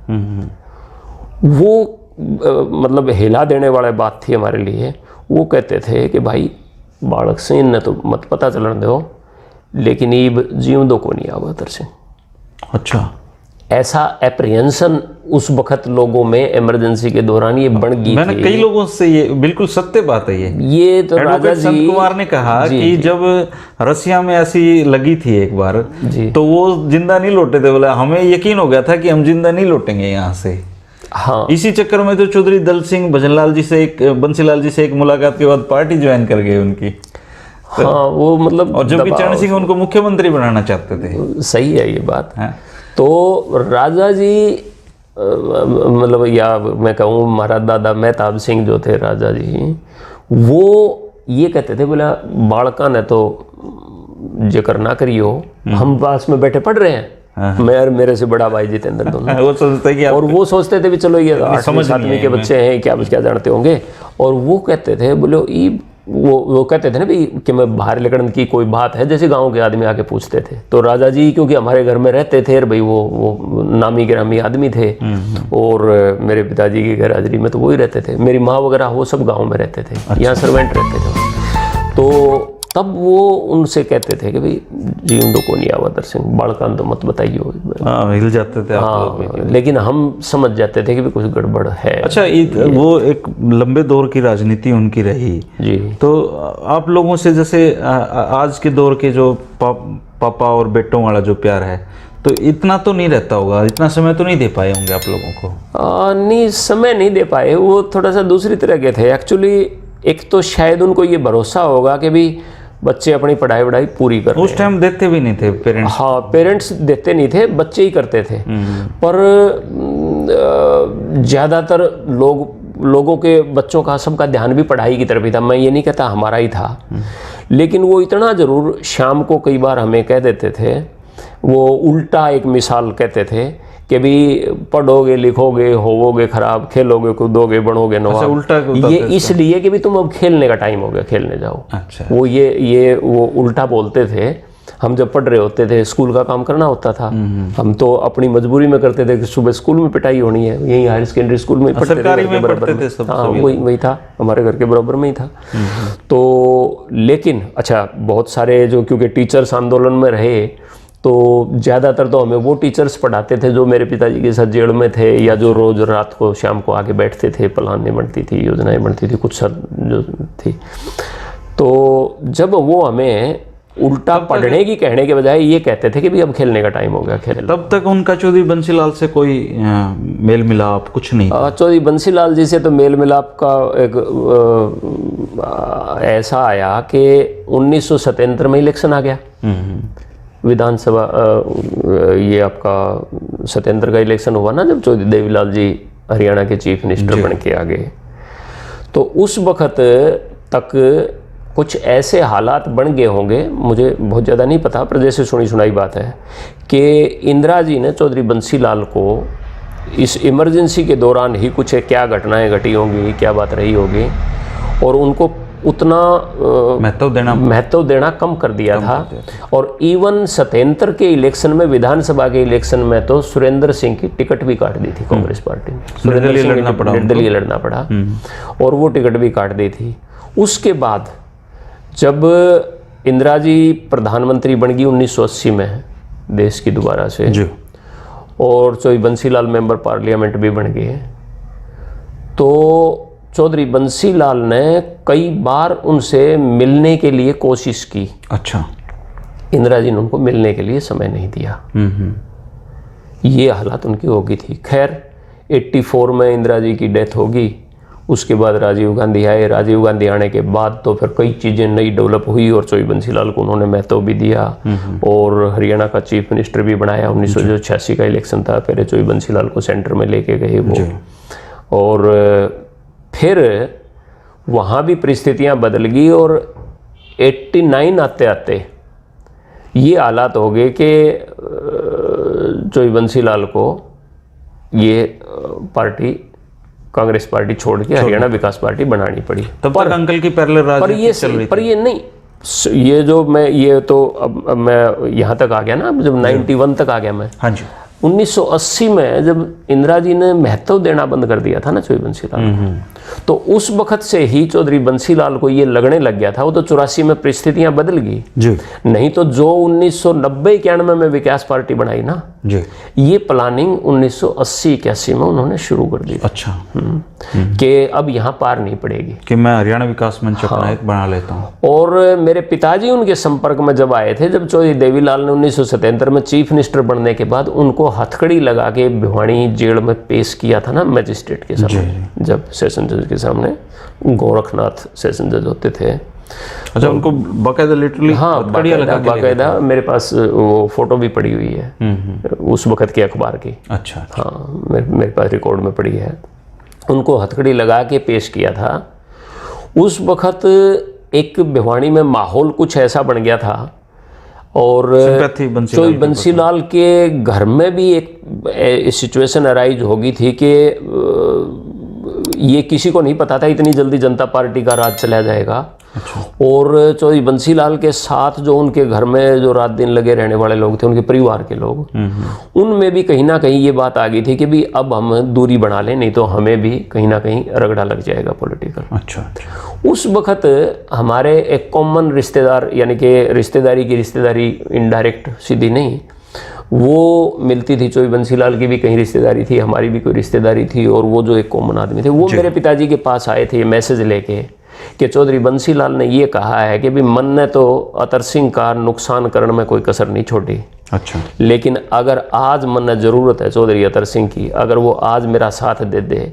वो मतलब हिला देने वाली बात थी हमारे लिए। वो कहते थे कि भाई बालक सिंह ने तो मत पता चलन दो, लेकिन ईब जीवदों को नहीं आवा तरसे। अच्छा, ऐसा एप्रिहेंशन उस वक्त लोगों में इमरजेंसी के दौरान ये बन गई। मैंने कई लोगों से, ये बिल्कुल सत्य बात है ये तो राजा जी संत कुमार ने कहा कि जब रसिया में ऐसी लगी थी एक बार तो वो जिंदा नहीं लौटे थे। बोला हमें यकीन हो गया था कि हम जिंदा नहीं लौटेंगे यहाँ से। हाँ, इसी चक्कर में तो चौधरी दल सिंह भजनलाल जी से बंसीलाल जी से एक मुलाकात के बाद पार्टी ज्वाइन कर गए उनकी। हाँ, वो मतलब और जब चरण सिंह उनको मुख्यमंत्री बनाना चाहते थे। सही है ये बात है। तो राजा जी मतलब, या मैं कहूँ हमारा दादा मेहताब सिंह जो थे राजा जी, वो ये कहते थे बोला बालका ने तो जिक्र ना करियो, हम पास में बैठे पढ़ रहे हैं, मैं और मेरे से बड़ा भाई जितेंद्र दोनों। वो सोचते कि और वो सोचते थे भी चलो ये 8वीं के बच्चे हैं, क्या जानते होंगे। और वो कहते थे बोले वो कहते थे ना भाई कि मैं बाहर निकलने की कोई बात है, जैसे गांव के आदमी आके पूछते थे। तो राजा जी क्योंकि हमारे घर में रहते थे भाई, वो नामी गिरामी आदमी थे, और मेरे पिताजी की घर हाजिरी में तो वो ही रहते थे। मेरी माँ वगैरह वो सब गाँव में रहते थे। अच्छा। यहाँ सर्वेंट रहते थे। तो तब वो उनसे कहते थे कि भाई जीवदों को नहीं आवा दर्शन, बालकान तो मत बताइयो। हिल जाते थे आप लोग। लेकिन हम समझ जाते थे कि भी कुछ गड़बड़ है। अच्छा, वो एक लंबे दौर की राजनीति उनकी रही जी। तो आप लोगों से जैसे आज के दौर के जो पापा और बेटों वाला जो प्यार है, तो इतना तो नहीं रहता होगा, इतना समय तो नहीं दे पाए होंगे आप लोगों को? नहीं, समय नहीं दे पाए। वो थोड़ा सा दूसरी तरह के थे एक्चुअली। एक तो शायद उनको ये भरोसा होगा कि भी बच्चे अपनी पढ़ाई वढ़ाई पूरी कर, उस टाइम देते भी नहीं थे पेरेंट्स। हाँ, पेरेंट्स देते नहीं थे, बच्चे ही करते थे। पर ज़्यादातर लोगों के बच्चों का सबका ध्यान भी पढ़ाई की तरफ ही था। मैं ये नहीं कहता हमारा ही था, लेकिन वो इतना ज़रूर शाम को कई बार हमें कह देते थे, वो उल्टा एक मिसाल कहते थे कि भी पढ़ोगे लिखोगे होवोगे खराब, खेलोगे कूदोगे बनोगे नवाब। उल्टा ये इसलिए कि भी तुम अब खेलने का टाइम हो गया, खेलने जाओ। अच्छा। वो उल्टा बोलते थे। हम जब पढ़ रहे होते थे, स्कूल का काम करना होता था, हम तो अपनी मजबूरी में करते थे कि सुबह स्कूल में पिटाई होनी है, यहीं हायर सेकेंडरी स्कूल में पढ़ते थे। हाँ, वही था, हमारे घर के बराबर में ही था। तो लेकिन अच्छा, बहुत सारे जो क्योंकि टीचर्स आंदोलन में रहे, तो ज़्यादातर तो हमें वो टीचर्स पढ़ाते थे जो मेरे पिताजी के साथ जेल में थे, या जो रोज़ रात को शाम को आके बैठते थे, प्लानें बनती थी, योजनाएं बनती थी, कुछ सर जो थी। तो जब वो हमें उल्टा पढ़ने की कहने के बजाय ये कहते थे कि भी अब खेलने का टाइम हो गया, खेल। तब तक उनका चौधरी बंसीलाल से कोई मेल मिलाप कुछ नहीं? चौधरी बंसीलाल जी से तो मेल मिलाप का एक ऐसा आया कि 1977 में इलेक्शन आ गया विधानसभा। ये आपका सत्येंद्र का इलेक्शन हुआ ना, जब चौधरी देवीलाल जी हरियाणा के चीफ मिनिस्टर बन के आ गए। तो उस वक्त तक कुछ ऐसे हालात बन गए होंगे, मुझे बहुत ज़्यादा नहीं पता, पर जैसे सुनी सुनाई बात है कि इंदिरा जी ने चौधरी बंसीलाल को इस इमरजेंसी के दौरान ही कुछ क्या घटनाएं घटी होंगी, क्या बात रही होगी, और उनको उतना महत्व देना कम कर दिया था। और इवन सत्येंद्र के इलेक्शन में, विधानसभा के इलेक्शन में तो सुरेंद्र सिंह की टिकट भी काट दी थी कांग्रेस पार्टी ने। सुरेंद्र सिंह निर्दलीय लड़ना पड़ा और वो टिकट भी काट दी थी। उसके बाद जब इंदिरा जी प्रधानमंत्री बन गई 1980 में देश की दोबारा से जी, और चौधरी बंसीलाल मेंबर पार्लियामेंट भी बन गए, तो चौधरी बंसीलाल ने कई बार उनसे मिलने के लिए कोशिश की। अच्छा। इंदिरा जी ने उनको मिलने के लिए समय नहीं दिया। ये हालात उनकी हो गई थी। खैर 84 में इंदिरा जी की डेथ होगी, उसके बाद राजीव गांधी आए। राजीव गांधी आने के बाद तो फिर कई चीज़ें नई डेवलप हुई और चोई बंसीलाल को उन्होंने महत्व भी दिया और हरियाणा का चीफ मिनिस्टर भी बनाया। 1986 का इलेक्शन था, पहले चोई बंसीलाल को सेंटर में लेके गए वो, और फिर वहाँ भी परिस्थितियाँ बदल गई और 89 आते आते ये हालात हो गए कि चोई बंसीलाल को ये पार्टी, कांग्रेस पार्टी छोड़ के हरियाणा विकास पार्टी बनानी पड़ी। तब तक अंकल की पैरेलल राजनीति चल रही थी। पर ये नहीं, ये जो मैं ये तो अब मैं यहाँ तक आ गया ना, जब 91 तक आ गया मैं। हाँ जी। 1980 में जब इंदिरा जी ने महत्व देना बंद कर दिया था ना चौधरी बंसीलाल को, तो उस वक्त से ही चौधरी बंसीलाल को ये लगने लग गया था। वो तो 84 में परिस्थितियां बदल गई जी, नहीं तो जो 1990-91 में विकास पार्टी बनाई ना जी, ये प्लानिंग 1980-81 में उन्होंने शुरू कर दी। अच्छा, कि अब यहाँ पार नहीं पड़ेगी कि मैं हरियाणा विकास मंच अपना एक बना लेता हूँ। और मेरे पिताजी उनके संपर्क में जब आए थे, जब चौधरी देवीलाल ने 1977 में चीफ मिनिस्टर बनने के बाद उनको हथकड़ी लगा के भिवानी जेल में पेश किया था ना मजिस्ट्रेट के सामने, जब सेशन जज के सामने, गोरखनाथ सेशन जज होते थे। अच्छा, उनको बाकायदा लिटरली हाँ, बाकायदा मेरे पास वो फोटो भी पड़ी हुई है उस वक्त के अखबार की। अच्छा, हाँ, मेरे पास रिकॉर्ड में पड़ी है। उनको हथकड़ी लगा के पेश किया था। उस वक्त एक भिवानी में माहौल कुछ ऐसा बन गया था और चौधरी बंसीलाल के घर में भी एक सिचुएशन अराइज हो गई थी कि ये किसी को नहीं पता था इतनी जल्दी जनता पार्टी का राज चला जाएगा। अच्छा। और चौधरी बंसीलाल के साथ जो उनके घर में जो रात दिन लगे रहने वाले लोग थे, उनके परिवार के लोग, उनमें भी कहीं ना कहीं ये बात आ गई थी कि भी अब हम दूरी बना लें, नहीं तो हमें भी कहीं ना कहीं रगड़ा लग जाएगा पॉलिटिकल। अच्छा। उस वक्त हमारे एक कॉमन रिश्तेदार, यानी कि रिश्तेदारी की रिश्तेदारी इनडायरेक्ट सीधी नहीं, वो मिलती थी। चौधरी बंसीलाल की भी कहीं रिश्तेदारी थी, हमारी भी कोई रिश्तेदारी थी, और वो जो एक कॉमन आदमी थे वो मेरे पिताजी के पास आए थे मैसेज लेके कि चौधरी बंसीलाल ने ये कहा है कि भी मन ने तो अतर सिंह का नुकसान करने में कोई कसर नहीं छोड़ी। अच्छा। लेकिन अगर आज मन ने ज़रूरत है चौधरी अतर सिंह की, अगर वो आज मेरा साथ दे दे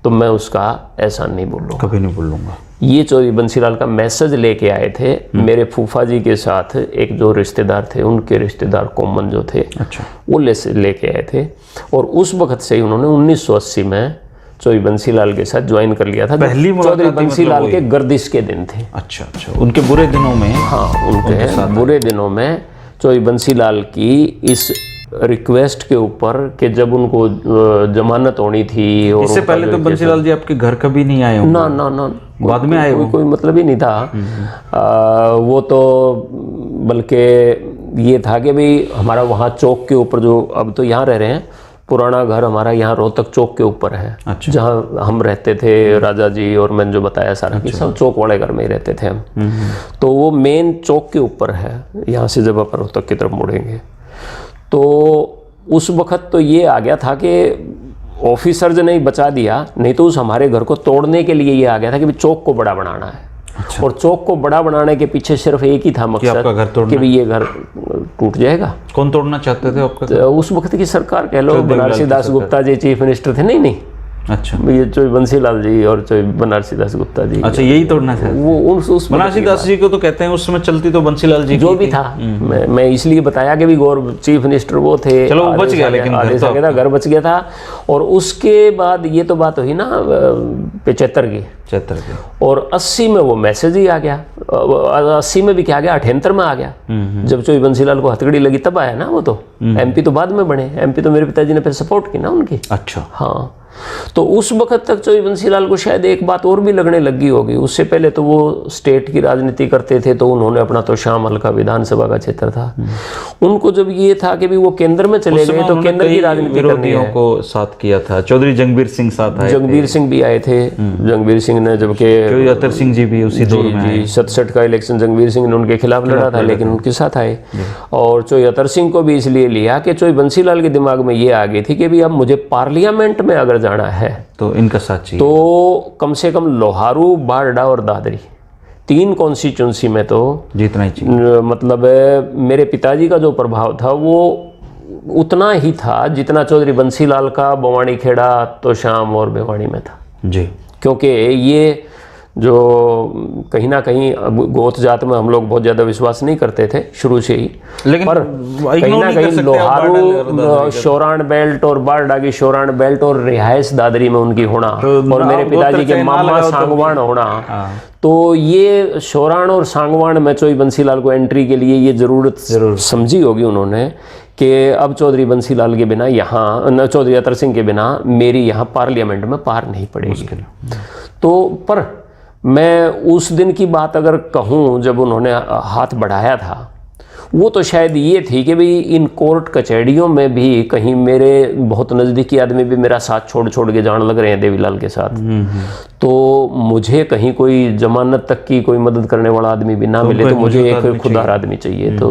तो मैं उसका एहसान नहीं बोलूँगा, कभी नहीं बोलूँगा। ये चौधरी बंसीलाल का मैसेज लेके आए थे मेरे फूफा जी के साथ। एक जो रिश्तेदार थे, उनके रिश्तेदार कॉमन जो थे, अच्छा, वो लेके आए थे। और उस वक्त से ही उन्होंने 1980 में चौधरी बंसीलाल के साथ ज्वाइन कर लिया था। पहली चौधरी बंसीलाल के गर्दिश के दिन थे। अच्छा, अच्छा, उनके बुरे दिनों में। हाँ, उनके बुरे दिनों में चौधरी बंसीलाल की इस रिक्वेस्ट के ऊपर कि जब उनको जमानत होनी थी, और इससे पहले तो बंसीलाल जी आपके घर कभी नहीं आए होंगे। ना ना ना, बाद में आए, कोई मतलब ही नहीं था। वो तो बल्कि ये था कि भाई हमारा वहाँ चौक के ऊपर, जो अब तो यहाँ रह रहे हैं, पुराना घर हमारा यहाँ रोहतक चौक के ऊपर है। अच्छा। जहाँ हम रहते थे, राजा जी और मैंने जो बताया सारा, अच्छा, सब चौक वाले घर में ही रहते थे हम। तो वो मेन चौक के ऊपर है, यहाँ से जब आप रोहतक की तरफ मुड़ेंगे तो उस वक्त तो ये आ गया था कि ऑफिसर्स ने ही बचा दिया, नहीं तो उस हमारे घर को तोड़ने के लिए ये आ गया था कि भी चौक को बड़ा बनाना है। अच्छा। और चौक को बड़ा बनाने के पीछे सिर्फ एक ही था मकसद कि भी ये घर टूट जाएगा। कौन तोड़ना चाहते थे आपका? तो उस वक्त की सरकार कह लो, बनारसी दास गुप्ता जी चीफ मिनिस्टर थे। नहीं, अच्छा, ये चौधरी बंसीलाल जी और चौधरी बनारसी दास गुप्ता जी। अच्छा, यही तोड़ना था वो उस बनारसी दास जी को तो कहते हैं उस समय चलती तो बंसीलाल जी जो भी था। मैं इसलिए बताया कि भी गौर चीफ मिनिस्टर वो थे। चलो वो बच गया, लेकिन घर बच गया था। और उसके बाद ये तो बात हुई ना 75 की, और 80 में वो मैसेज ही आ गया। 80 में भी क्या आ गया, 78 में आ गया, जब चौधरी बंसीलाल को हथकड़ी लगी तब आया ना वो तो। MP तो बाद में बने, MP तो मेरे पिताजी ने फिर सपोर्ट की ना उनकी। अच्छा। हाँ, तो उस वक्त तक चौधरी बंसीलाल को शायद एक बात और भी लगने लगी होगी। उससे पहले तो वो स्टेट की राजनीति करते थे, तो उन्होंने अपना तो शाम हल्का विधानसभा का क्षेत्र था। उनको जब ये था कि भी वो केंद्र में चले गए तो केंद्र की राजनीति करनी है, को साथ किया था। चौधरी जंगवीर सिंह साथ आए, जंगवीर सिंह भी आए थे। जंगवीर सिंह ने, जबकि अतर सिंह जी भी उसी दौर में आए। 67 का इलेक्शन जंगवीर सिंह ने उनके खिलाफ लड़ा था, लेकिन उनके साथ आए। और चौधरी अतर सिंह को भी इसलिए लिया कि चौधरी बंसीलाल के दिमाग में ये आ गई थी कि भी अब मुझे पार्लियामेंट में अगर जाना है तो इनका साथ चाहिए। तो कम से कम लोहारू, बारडा और दादरी, 3 कॉन्स्टिट्यूंसी में तो जीतना ही चाहिए। मतलब मेरे पिताजी का जो प्रभाव था वो उतना ही था जितना चौधरी बंसीलाल का बवानी खेड़ा तो शाम और भिवानी में था जी। क्योंकि ये जो कहीं ना कहीं अब गोत जात में हम लोग बहुत ज़्यादा विश्वास नहीं करते थे शुरू से ही, लेकिन पर कहीं ना कहीं लोहारू शोरान बेल्ट और बारडागी शोरान बेल्ट और रिहायश दादरी में उनकी होना और मेरे पिताजी के मामा सांगवान होना, तो ये शोरान और सांगवान में चौधरी बंसीलाल को एंट्री के लिए ये ज़रूरत समझी होगी उन्होंने कि अब चौधरी बंसीलाल के बिना यहाँ, चौधरी अतर सिंह के बिना मेरी यहाँ पार्लियामेंट में पार नहीं पड़ेगी। तो पर मैं उस दिन की बात अगर कहूँ जब उन्होंने हाथ बढ़ाया था, वो तो शायद ये थी कि भाई इन कोर्ट कचहरियों में भी कहीं मेरे बहुत नज़दीकी आदमी भी मेरा साथ छोड़ छोड़ के जान लग रहे हैं देवीलाल के साथ, तो मुझे कहीं कोई जमानत तक की कोई मदद करने वाला आदमी भी ना मिले, तो मुझे एक खुददार आदमी चाहिए। तो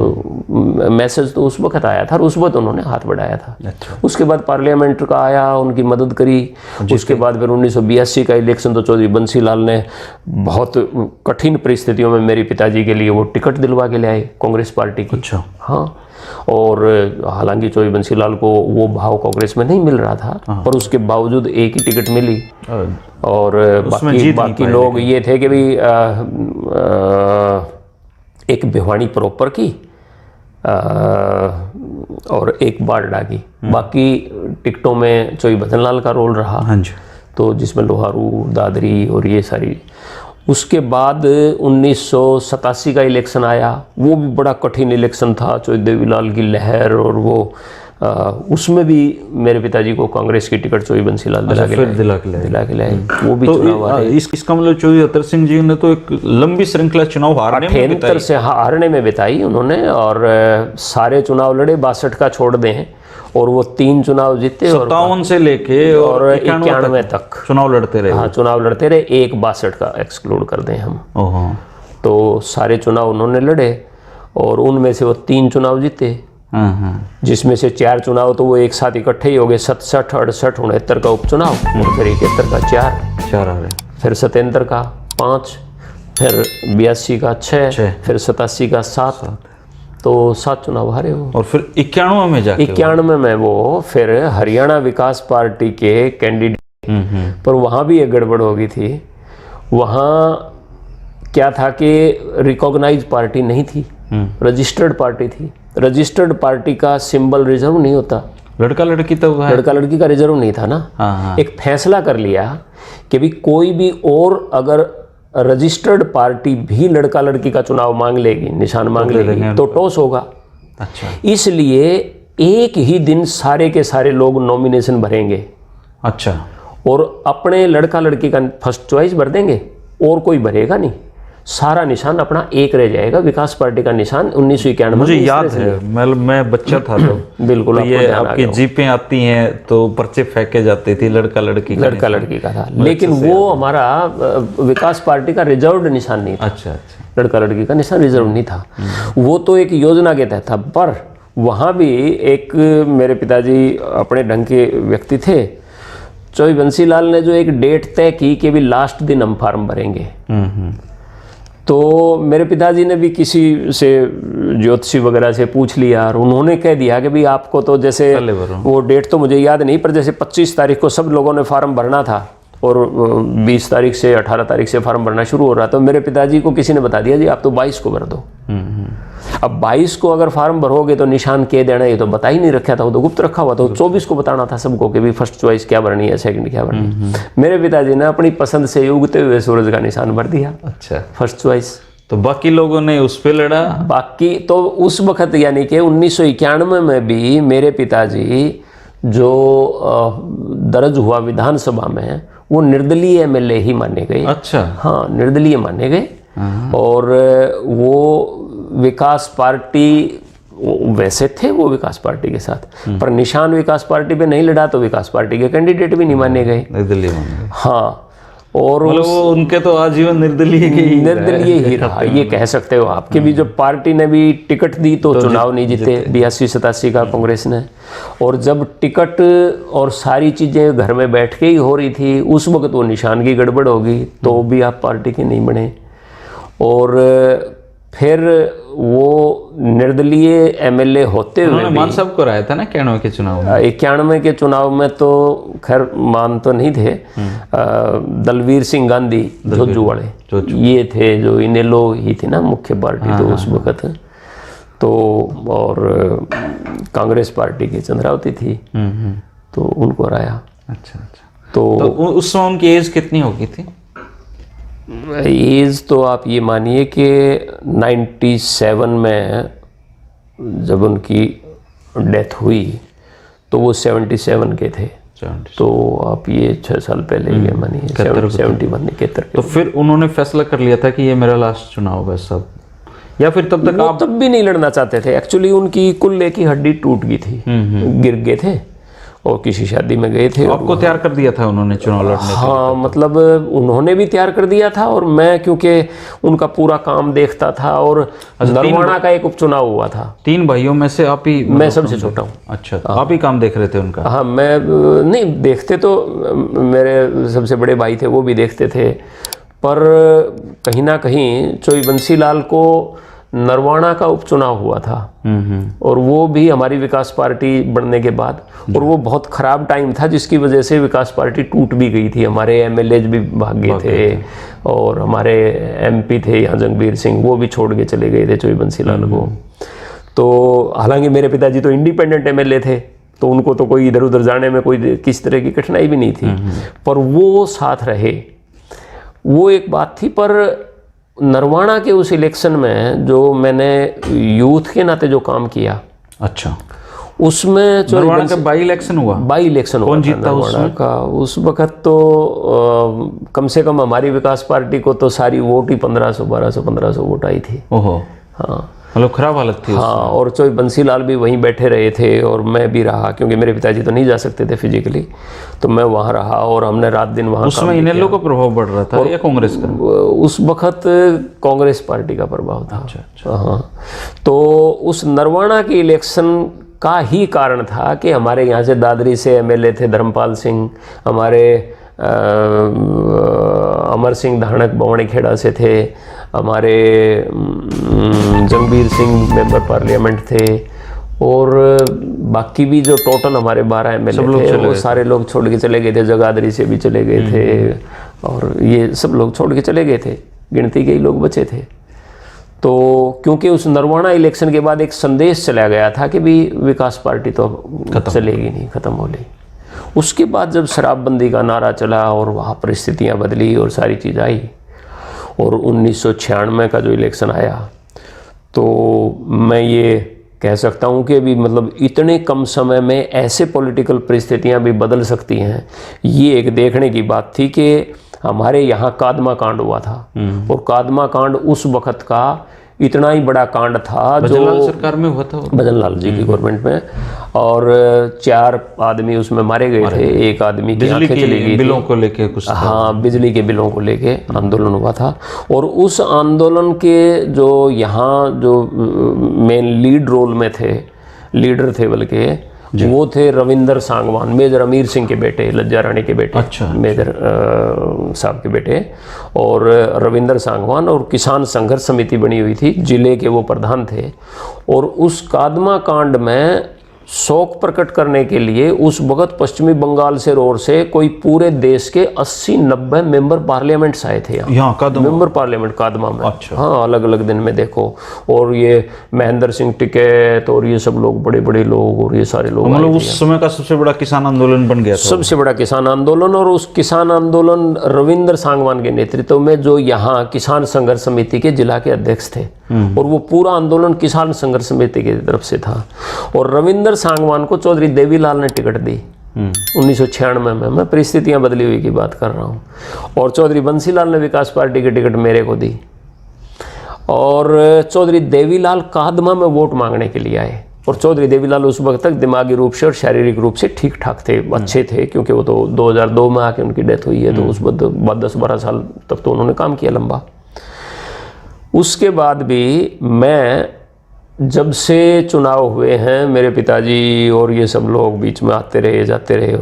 मैसेज तो उस वक्त आया था और उस वक्त उन्होंने हाथ बढ़ाया था। उसके बाद पार्लियामेंट का आया, उनकी मदद करी। उसके बाद फिर 1982 का इलेक्शन तो चौधरी बंसीलाल ने बहुत कठिन परिस्थितियों में मेरे पिताजी के लिए वो टिकट दिलवा के ले आए कांग्रेस पार्टी की। अच्छा। हाँ, और हालांकि चौधरी बंसीलाल को वो भाव कांग्रेस में नहीं मिल रहा था, पर उसके बावजूद एक ही टिकट मिली और बाकी लोग ये थे कि भाई एक भिवानी प्रॉपर की और एक बारडा की, बाकी टिकटों में चौधरी भजनलाल का रोल रहा। हाँ जी। तो जिसमें लोहारू दादरी और ये सारी। उसके बाद 1987 का इलेक्शन आया, वो भी बड़ा कठिन इलेक्शन था, चौधरी देवीलाल की लहर, और वो उसमें भी मेरे पिताजी को कांग्रेस की टिकट चौधरी बंसीलाल दिला के लाए। वो भी चुनाव आ रहे। इसका मतलब चौधरी अतर सिंह जी ने तो एक लंबी श्रृंखला चुनाव हारने में बिताई उन्होंने, और सारे चुनाव लड़े, 62 का छोड़ दें, और वो 3 चुनाव जीते, 57 से लेके और 91 तक चुनाव लड़ते रहे। हाँ, चुनाव लड़ते रहे, एक 62 का एक्सक्लूड कर दें हम। तो सारे चुनाव उन्होंने लड़े और उनमें से वो 3 चुनाव जीते, जिसमें से 4 चुनाव तो वो एक साथ इकट्ठे ही हो गए। 67, 68, 69 का उपचुनाव, फिर 71 का 4 आ गए, फिर 77 का 5, फिर 82 का 6, फिर 87 का 7, तो 7 चुनाव हारे हो। और फिर 91 में जाके 91 में वो फिर हरियाणा विकास पार्टी के कैंडिडेट, पर वहाँ भी एक गड़बड़ हो गई थी। वहाँ क्या था कि रिकॉग्नाइज पार्टी नहीं थी, रजिस्टर्ड पार्टी थी। रजिस्टर्ड पार्टी का सिंबल रिजर्व नहीं होता, लड़का लड़की तो है। लड़का लड़की का रिजर्व नहीं था ना। एक फैसला कर लिया कि भी कोई भी और अगर रजिस्टर्ड पार्टी भी लड़का लड़की का चुनाव मांग लेगी, निशान मांग लेगी, तो टॉस होगा। अच्छा। इसलिए एक ही दिन सारे के सारे लोग नॉमिनेशन भरेंगे। अच्छा। और अपने लड़का लड़की का फर्स्ट चॉइस भर देंगे और कोई भरेगा नहीं, सारा निशान अपना एक रह जाएगा। विकास पार्टी का निशान 1991 मुझे याद है, मैं बच्चा था तो बिल्कुल तो ये आपकी जीपें आती हैं तो पर्चे फेंके जाते थे, लड़का लड़की का था, लेकिन वो हमारा विकास पार्टी का रिजर्व्ड निशान नहीं था। अच्छा। लड़का लड़की का निशान रिजर्व नहीं था, वो तो एक योजना के तहत था। पर वहाँ भी एक मेरे पिताजी अपने ढंग के व्यक्ति थे। चौधरी बंसीलाल ने जो एक डेट तय की कि भी लास्ट दिन हम फार्म भरेंगे, तो मेरे पिताजी ने भी किसी से ज्योतिषी वगैरह से पूछ लिया और उन्होंने कह दिया कि भाई आपको तो जैसे वो डेट तो मुझे याद नहीं, पर जैसे 25 तारीख को सब लोगों ने फार्म भरना था और 20 तारीख से 18 तारीख से फार्म भरना शुरू हो रहा, तो मेरे पिताजी को किसी ने बता दिया जी आप तो 22 को भर दो। अब 22 को अगर फार्म भरोगे तो निशान के देना, ये तो बता ही नहीं रखा था, वो तो गुप्त रखा हुआ था। 24 को बताना था सबको कि भी फर्स्ट चॉइस क्या भरनी है, सेकंड क्या भरनी है। मेरे पिताजी ने अपनी पसंद से उगते हुए सूरज का निशान भर दिया। अच्छा। First choice. तो बाकी लोगों ने उस पे लड़ा। बाकी तो उस वक्त यानी कि 1991 में भी मेरे पिताजी जो दर्ज हुआ विधानसभा में, वो निर्दलीय एमएलए ही माने गए। अच्छा। हाँ, निर्दलीय माने गए। और वो विकास पार्टी वैसे थे, वो विकास पार्टी के साथ, पर निशान विकास पार्टी पे नहीं लड़ा तो विकास पार्टी के कैंडिडेट भी नहीं माने गए, निर्दलीय माने गए। हाँ, और मतलब वो उनके तो आजीवन निर्दलीय ही रहा, ये कह सकते हो आप। कि भी जो पार्टी ने भी टिकट दी तो चुनाव नहीं जीते 82-87 का कांग्रेस ने। और जब टिकट और सारी चीज़ें घर में बैठ के ही हो रही थी, उस वक्त वो निशान की गड़बड़ होगी तो भी आप पार्टी के नहीं बने। और फिर वो निर्दलीय एमएलए होते हुए उन्होंने मान साहब को हराया था ना 91 के चुनाव में। 91 के चुनाव में तो खैर मान तो नहीं थे। दलवीर सिंह गांधी जोजू वाले ये थे, जो इनेलो ही थी ना मुख्य पार्टी तो उस वक्त तो, और कांग्रेस पार्टी की चंद्रावती थी तो उनको हराया। अच्छा। तो उस समय उनकी एज कितनी होगी थी? एज तो आप ये मानिए कि 97 में जब उनकी डेथ हुई तो वो 77 के थे। तो आप ये 6 साल पहले ये मानिए 71 तो फिर उन्होंने फैसला कर लिया था कि ये मेरा लास्ट चुनाव है सब, या फिर तब तक आप तब भी नहीं लड़ना चाहते थे? एक्चुअली उनकी कुल्ले की हड्डी टूट गई थी, गिर गए थे और किसी शादी में गए थे। आपको तैयार कर दिया था उन्होंने चुनाव लड़ने? हाँ, मतलब उन्होंने भी तैयार कर दिया था और मैं क्योंकि उनका पूरा काम देखता था। और नरवाना का एक उपचुनाव हुआ था। 3 भाइयों में से आप ही? मैं सबसे छोटा हूँ। अच्छा, तो आप ही काम देख रहे थे उनका? हाँ, मैं नहीं देखते तो मेरे सबसे बड़े भाई थे, वो भी देखते थे, पर कहीं ना कहीं चोई बंसीलाल को नरवाना का उपचुनाव हुआ था और वो भी हमारी विकास पार्टी बनने के बाद, और वो बहुत ख़राब टाइम था जिसकी वजह से विकास पार्टी टूट भी गई थी। हमारे एमएलए भी भाग गए थे और हमारे एमपी थे यहाँ जंगबीर सिंह, वो भी छोड़ के चले गए थे चोई बंसीलाल को। तो हालांकि मेरे पिताजी तो इंडिपेंडेंट एमएलए थे तो उनको तो कोई इधर उधर जाने में कोई किसी तरह की कठिनाई भी नहीं थी, पर वो साथ रहे, वो एक बात थी। पर नरवाना के उस इलेक्शन में जो मैंने यूथ के नाते जो काम किया, अच्छा, उसमें नरवाना का बाई इलेक्शन हुआ? बाई इलेक्शन कौन जीता नरवाना का? उस वक्त तो कम से कम हमारी विकास पार्टी को तो सारी वोट ही 1500 वोट आई थी। ओहो, हाँ, मतलब खराब हालत थी। हाँ, और चोई बंसीलाल भी वहीं बैठे रहे थे और मैं भी रहा, क्योंकि मेरे पिताजी तो नहीं जा सकते थे फिजिकली, तो मैं वहाँ रहा और हमने रात दिन वहाँ। उसमें इनेलो का प्रभाव बढ़ रहा था या कांग्रेस का? उस वक्त कांग्रेस पार्टी का प्रभाव था। अच्छा। हाँ, तो उस नरवाना के इलेक्शन का ही कारण था कि हमारे यहाँ से दादरी से एमएलए थे धर्मपाल सिंह, हमारे अमर सिंह धानक बवानी खेड़ा से थे, हमारे जंगबीर सिंह मेंबर पार्लियामेंट थे, और बाकी भी जो टोटल हमारे 12 एमएलए थे वो सारे लोग छोड़ के चले गए थे। जगाधरी से भी चले गए थे और ये सब लोग छोड़ के चले गए थे, गिनती के ही लोग बचे थे। तो क्योंकि उस नरवाना इलेक्शन के बाद एक संदेश चला गया था कि भी विकास पार्टी तो चलेगी नहीं, ख़त्म हो गई। उसके बाद जब शराबबंदी का नारा चला और वहाँ परिस्थितियाँ बदली और सारी चीज़ आई, और 1996 का जो इलेक्शन आया, तो मैं ये कह सकता हूँ कि भी मतलब इतने कम समय में ऐसे पॉलिटिकल परिस्थितियाँ भी बदल सकती हैं, ये एक देखने की बात थी कि हमारे यहाँ कादमा कांड हुआ था। और कादमा कांड उस वक्त का इतना ही बड़ा कांड था जो सरकार में हुआ था, भजनलाल जी की गवर्नमेंट में, और 4 आदमी उसमें मारे गए थे। एक आदमी की आंखें चली गई, बिलों को लेके कुछ, हाँ, बिजली के बिलों को लेके आंदोलन हुआ था। और उस आंदोलन के जो यहाँ जो मेन लीड रोल में थे, लीडर थे बल्कि, वो थे रविंदर सांगवान, मेजर अमीर सिंह के बेटे, लज्जा रानी के बेटे। अच्छा। मेजर साहब के बेटे, और रविंदर सांगवान, और किसान संघर्ष समिति बनी हुई थी, जिले के वो प्रधान थे। और उस कादमा कांड में शोक प्रकट करने के लिए उस वक्त पश्चिमी बंगाल से रोड से कोई पूरे देश के 80-90 मेंबर पार्लियामेंट्स आए थे यहाँ मेंबर पार्लियामेंट कादमा में। अच्छा। हाँ, अलग अलग दिन में देखो, और ये महेंद्र सिंह टिकैत और ये सब लोग, बड़े बड़े लोग, और ये सारे लोग, मतलब उस समय का सबसे बड़ा किसान आंदोलन बन गया था, सबसे बड़ा किसान आंदोलन। और उस किसान आंदोलन रविंदर सांगवान के नेतृत्व में, जो यहाँ किसान संघर्ष समिति के जिला के अध्यक्ष थे, और वो पूरा आंदोलन किसान संघर्ष समिति की तरफ से था। और रविंदर सांगवान को चौधरी देवीलाल ने टिकट दी 1996 में। मैं परिस्थितियां बदली हुई की बात कर रहा हूँ। और चौधरी बंसीलाल ने विकास पार्टी की टिकट मेरे को दी, और चौधरी देवीलाल कादमा में वोट मांगने के लिए आए। और चौधरी देवीलाल उस वक्त तक दिमागी रूप से और शारीरिक रूप से ठीक ठाक थे, अच्छे थे, क्योंकि वो तो 2002 में आके उनकी डेथ हुई है, तो उस बाद 10-12 साल तक तो उन्होंने काम किया लंबा। उसके बाद भी मैं, जब से चुनाव हुए हैं, मेरे पिताजी और ये सब लोग बीच में आते रहे जाते रहे,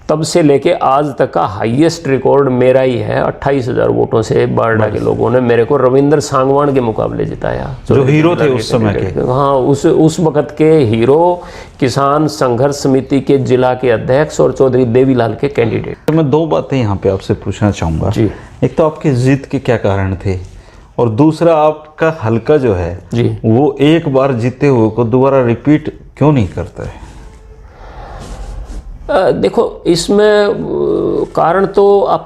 तब से लेके आज तक का हाईएस्ट रिकॉर्ड मेरा ही है। 28,000 वोटों से बारडा के लोगों ने मेरे को रविंद्र सांगवान के मुकाबले जिताया, जो हीरो थे उस समय के। हाँ, उस वक्त के हीरो, किसान संघर्ष समिति के जिला के अध्यक्ष और चौधरी देवीलाल के कैंडिडेट। तो मैं दो बातें यहाँ पे आपसे पूछना चाहूँगा जी। एक तो आपकी जीत के क्या कारण थे, और दूसरा आपका हल्का जो है जी, वो एक बार जीते हुए को दोबारा रिपीट क्यों नहीं करता है? देखो, इसमें कारण तो आप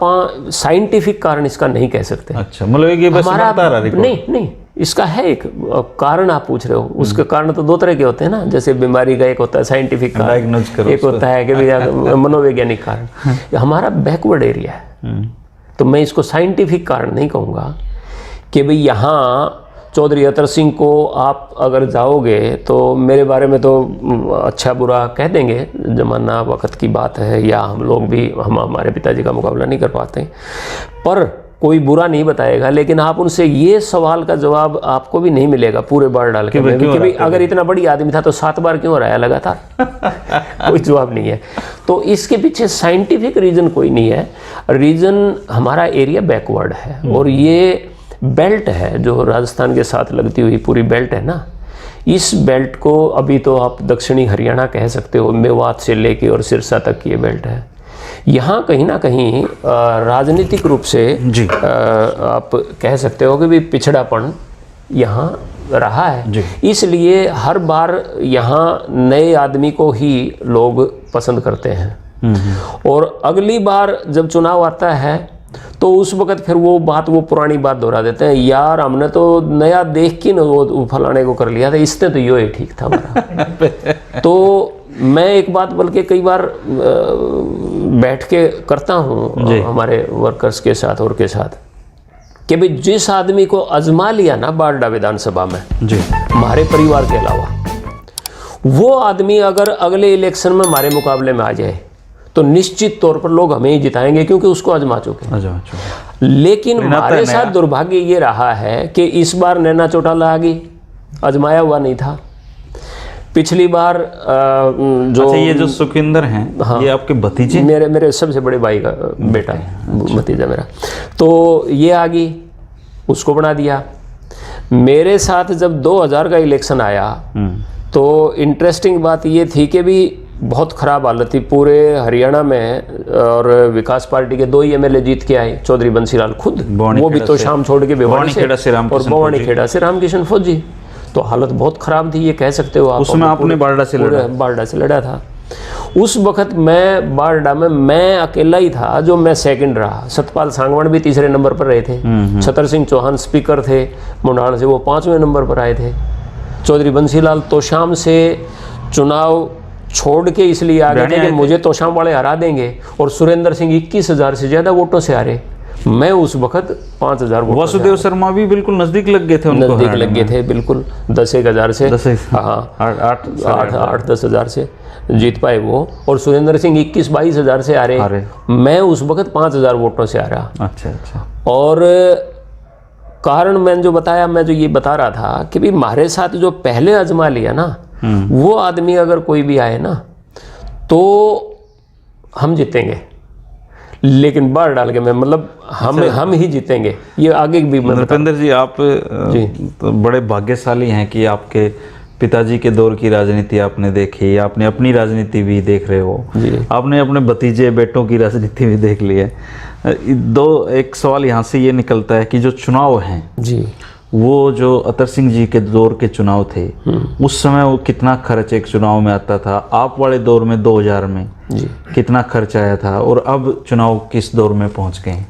साइंटिफिक कारण इसका नहीं कह सकते। अच्छा, मतलब ये बस बनता रहा रिकॉर्ड? नहीं, इसका है एक कारण। आप पूछ रहे हो, उसके कारण तो दो तरह के होते हैं ना। जैसे बीमारी का एक होता है साइंटिफिक कारण, एक होता है कि भैया मनोवैज्ञानिक कारण। हमारा बैकवर्ड एरिया है, तो मैं इसको साइंटिफिक कारण नहीं कहूँगा कि भाई यहाँ चौधरी अतर सिंह को आप अगर जाओगे तो मेरे बारे में तो अच्छा बुरा कह देंगे, जमाना वक्त की बात है, या हम लोग भी हमारे पिताजी का मुकाबला नहीं कर पाते, पर कोई बुरा नहीं बताएगा। लेकिन आप उनसे ये सवाल का जवाब आपको भी नहीं मिलेगा पूरे बार डाल के कि भाई अगर इतना बड़ी आदमी था तो 7 बार क्यों हराया लगातार? कोई जवाब नहीं है। तो इसके पीछे साइंटिफिक रीज़न कोई नहीं है। रीज़न हमारा एरिया बैकवर्ड है, और ये बेल्ट है जो राजस्थान के साथ लगती हुई पूरी बेल्ट है ना। इस बेल्ट को अभी तो आप दक्षिणी हरियाणा कह सकते हो, मेवात से लेके और सिरसा तक की ये बेल्ट है। यहाँ कहीं ना कहीं राजनीतिक रूप से आप कह सकते हो कि भी पिछड़ापन यहाँ रहा है। इसलिए हर बार यहाँ नए आदमी को ही लोग पसंद करते हैं, और अगली बार जब चुनाव आता है तो उस वक्त फिर वो पुरानी बात दोहरा देते हैं, यार हमने तो नया देख के न वो फलाने को कर लिया था, इसने तो ये ठीक था हमारा। तो मैं एक बात बल्कि कई बार बैठ के करता हूँ हमारे वर्कर्स के साथ और के साथ, कि भाई जिस आदमी को आजमा लिया ना बारडा विधानसभा में हमारे परिवार के अलावा, वो आदमी अगर अगले इलेक्शन में हमारे मुकाबले में आ जाए तो निश्चित तौर पर लोग हमें ही जिताएंगे, क्योंकि उसको आजमा चुके। लेकिन हमारे साथ दुर्भाग्य ये रहा है कि इस बार नैना चौटाला आ गई, आजमाया हुआ नहीं था। पिछली बार जो अच्छा, ये जो सुखविंदर हैं, हाँ, ये आपके भतीजे? मेरे सबसे बड़े भाई का बेटा है, भतीजा मेरा। तो ये आ गई, उसको बना दिया। मेरे साथ जब 2000 का इलेक्शन आया तो इंटरेस्टिंग बात ये थी कि भी बहुत ख़राब हालत थी पूरे हरियाणा में, और विकास पार्टी के 2 ही एमएलए जीत के आए, चौधरी बंसीलाल खुद, वो भी तो शाम छोड़ के भिवानी से, और बवानीखेड़ा से रामकिशन फौजी। तो हालत बहुत ख़राब थी, ये कह सकते हो आप। उसमें आपने बारडा से लड़ा था। उस वक्त मैं बारडा में मैं अकेला ही था जो मैं सेकंड रहा। सतपाल सांगवान भी तीसरे नंबर पर रहे थे, छतर सिंह चौहान स्पीकर थे मुंडाल से, वो 5वें नंबर पर आए थे। चौधरी बंसीलाल तोशाम से चुनाव छोड़ के इसलिए आ गए थे कि मुझे तोशाम वाले हरा देंगे, और सुरेंद्र सिंह 21,000 से ज़्यादा वोटों से हारे। मैं उस वक्त 5,000 वोट। वासुदेव शर्मा भी बिल्कुल नज़दीक लग गए थे, नज़दीक लग गए थे बिल्कुल, 10,000 से, हाँ 8-10 हज़ार से जीत पाए वो, और सुरेंद्र सिंह 21-22 हज़ार से हारे। मैं उस वक्त 5,000 वोटों से हारा। अच्छा। और कारण मैंने जो बताया, मैं जो ये बता रहा था कि भाई हमारे साथ जो पहले आजमा लिया ना, वो आदमी अगर कोई भी आए ना तो हम जीतेंगे, लेकिन बार डाल के मैं मतलब हम ही जीतेंगे, ये आगे भी। नृपेंद्र जी, आप तो बड़े भाग्यशाली हैं कि आपके पिताजी के दौर की राजनीति आपने देखी, आपने अपनी राजनीति भी देख रहे हो, आपने अपने भतीजे बेटों की राजनीति भी देख ली है। एक सवाल यहाँ से ये निकलता है कि जो चुनाव हैं जी, वो जो अतर सिंह जी के दौर के चुनाव थे, उस समय वो कितना खर्च एक चुनाव में आता था? आप वाले दौर में 2000 में जी कितना खर्च आया था, और अब चुनाव किस दौर में पहुंच गए?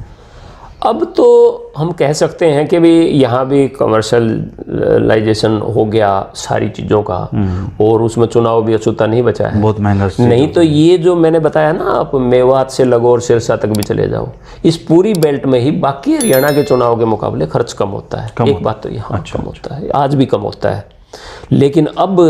अब तो हम कह सकते हैं कि भी यहाँ भी कमर्शलाइजेशन हो गया सारी चीज़ों का, और उसमें चुनाव भी अछूता नहीं बचा है, बहुत महंगा। नहीं तो ये जो मैंने बताया ना, आप मेवात से लगो और सिरसा तक भी चले जाओ, इस पूरी बेल्ट में ही बाकी हरियाणा के चुनाव के मुकाबले खर्च कम होता है। एक बात तो यहाँ कम होता है, आज भी कम होता है। लेकिन अब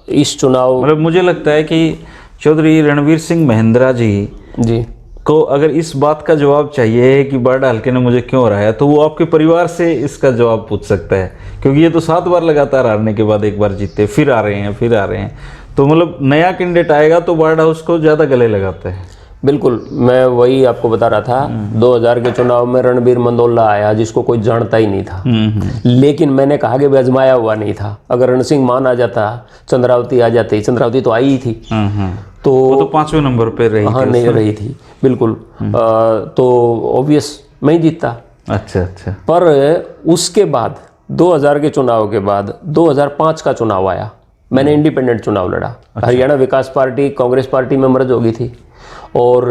इस चुनाव, मतलब मुझे लगता है कि चौधरी रणवीर सिंह महिंद्रा जी को अगर इस बात का जवाब चाहिए कि बारडा हल्के ने मुझे क्यों हराया, तो वो आपके परिवार से इसका जवाब पूछ सकता है, क्योंकि ये तो 7 बार लगातार हारने के बाद एक बार जीते, फिर आ रहे हैं। तो मतलब नया कैंडिडेट आएगा तो बारडा उसको ज़्यादा गले लगाता है। बिल्कुल, मैं वही आपको बता रहा था। 2000 के चुनाव में रणबीर मंदोला आया, जिसको कोई जानता ही नहीं था, लेकिन मैंने कहा कि अजमाया हुआ नहीं था। अगर रण सिंह मान आ जाता, चंद्रावती आ जाती, चंद्रावती तो आई ही थी, तो वो तो 5वें नंबर पे रही हाँ थी नहीं रही थी बिल्कुल। तो ऑब्वियस मैं ही जीतता। अच्छा अच्छा। पर उसके बाद 2000 के चुनाव के बाद 2005 का चुनाव आया, मैंने इंडिपेंडेंट चुनाव लड़ा। हरियाणा विकास पार्टी कांग्रेस पार्टी में मर्ज हो गई थी, और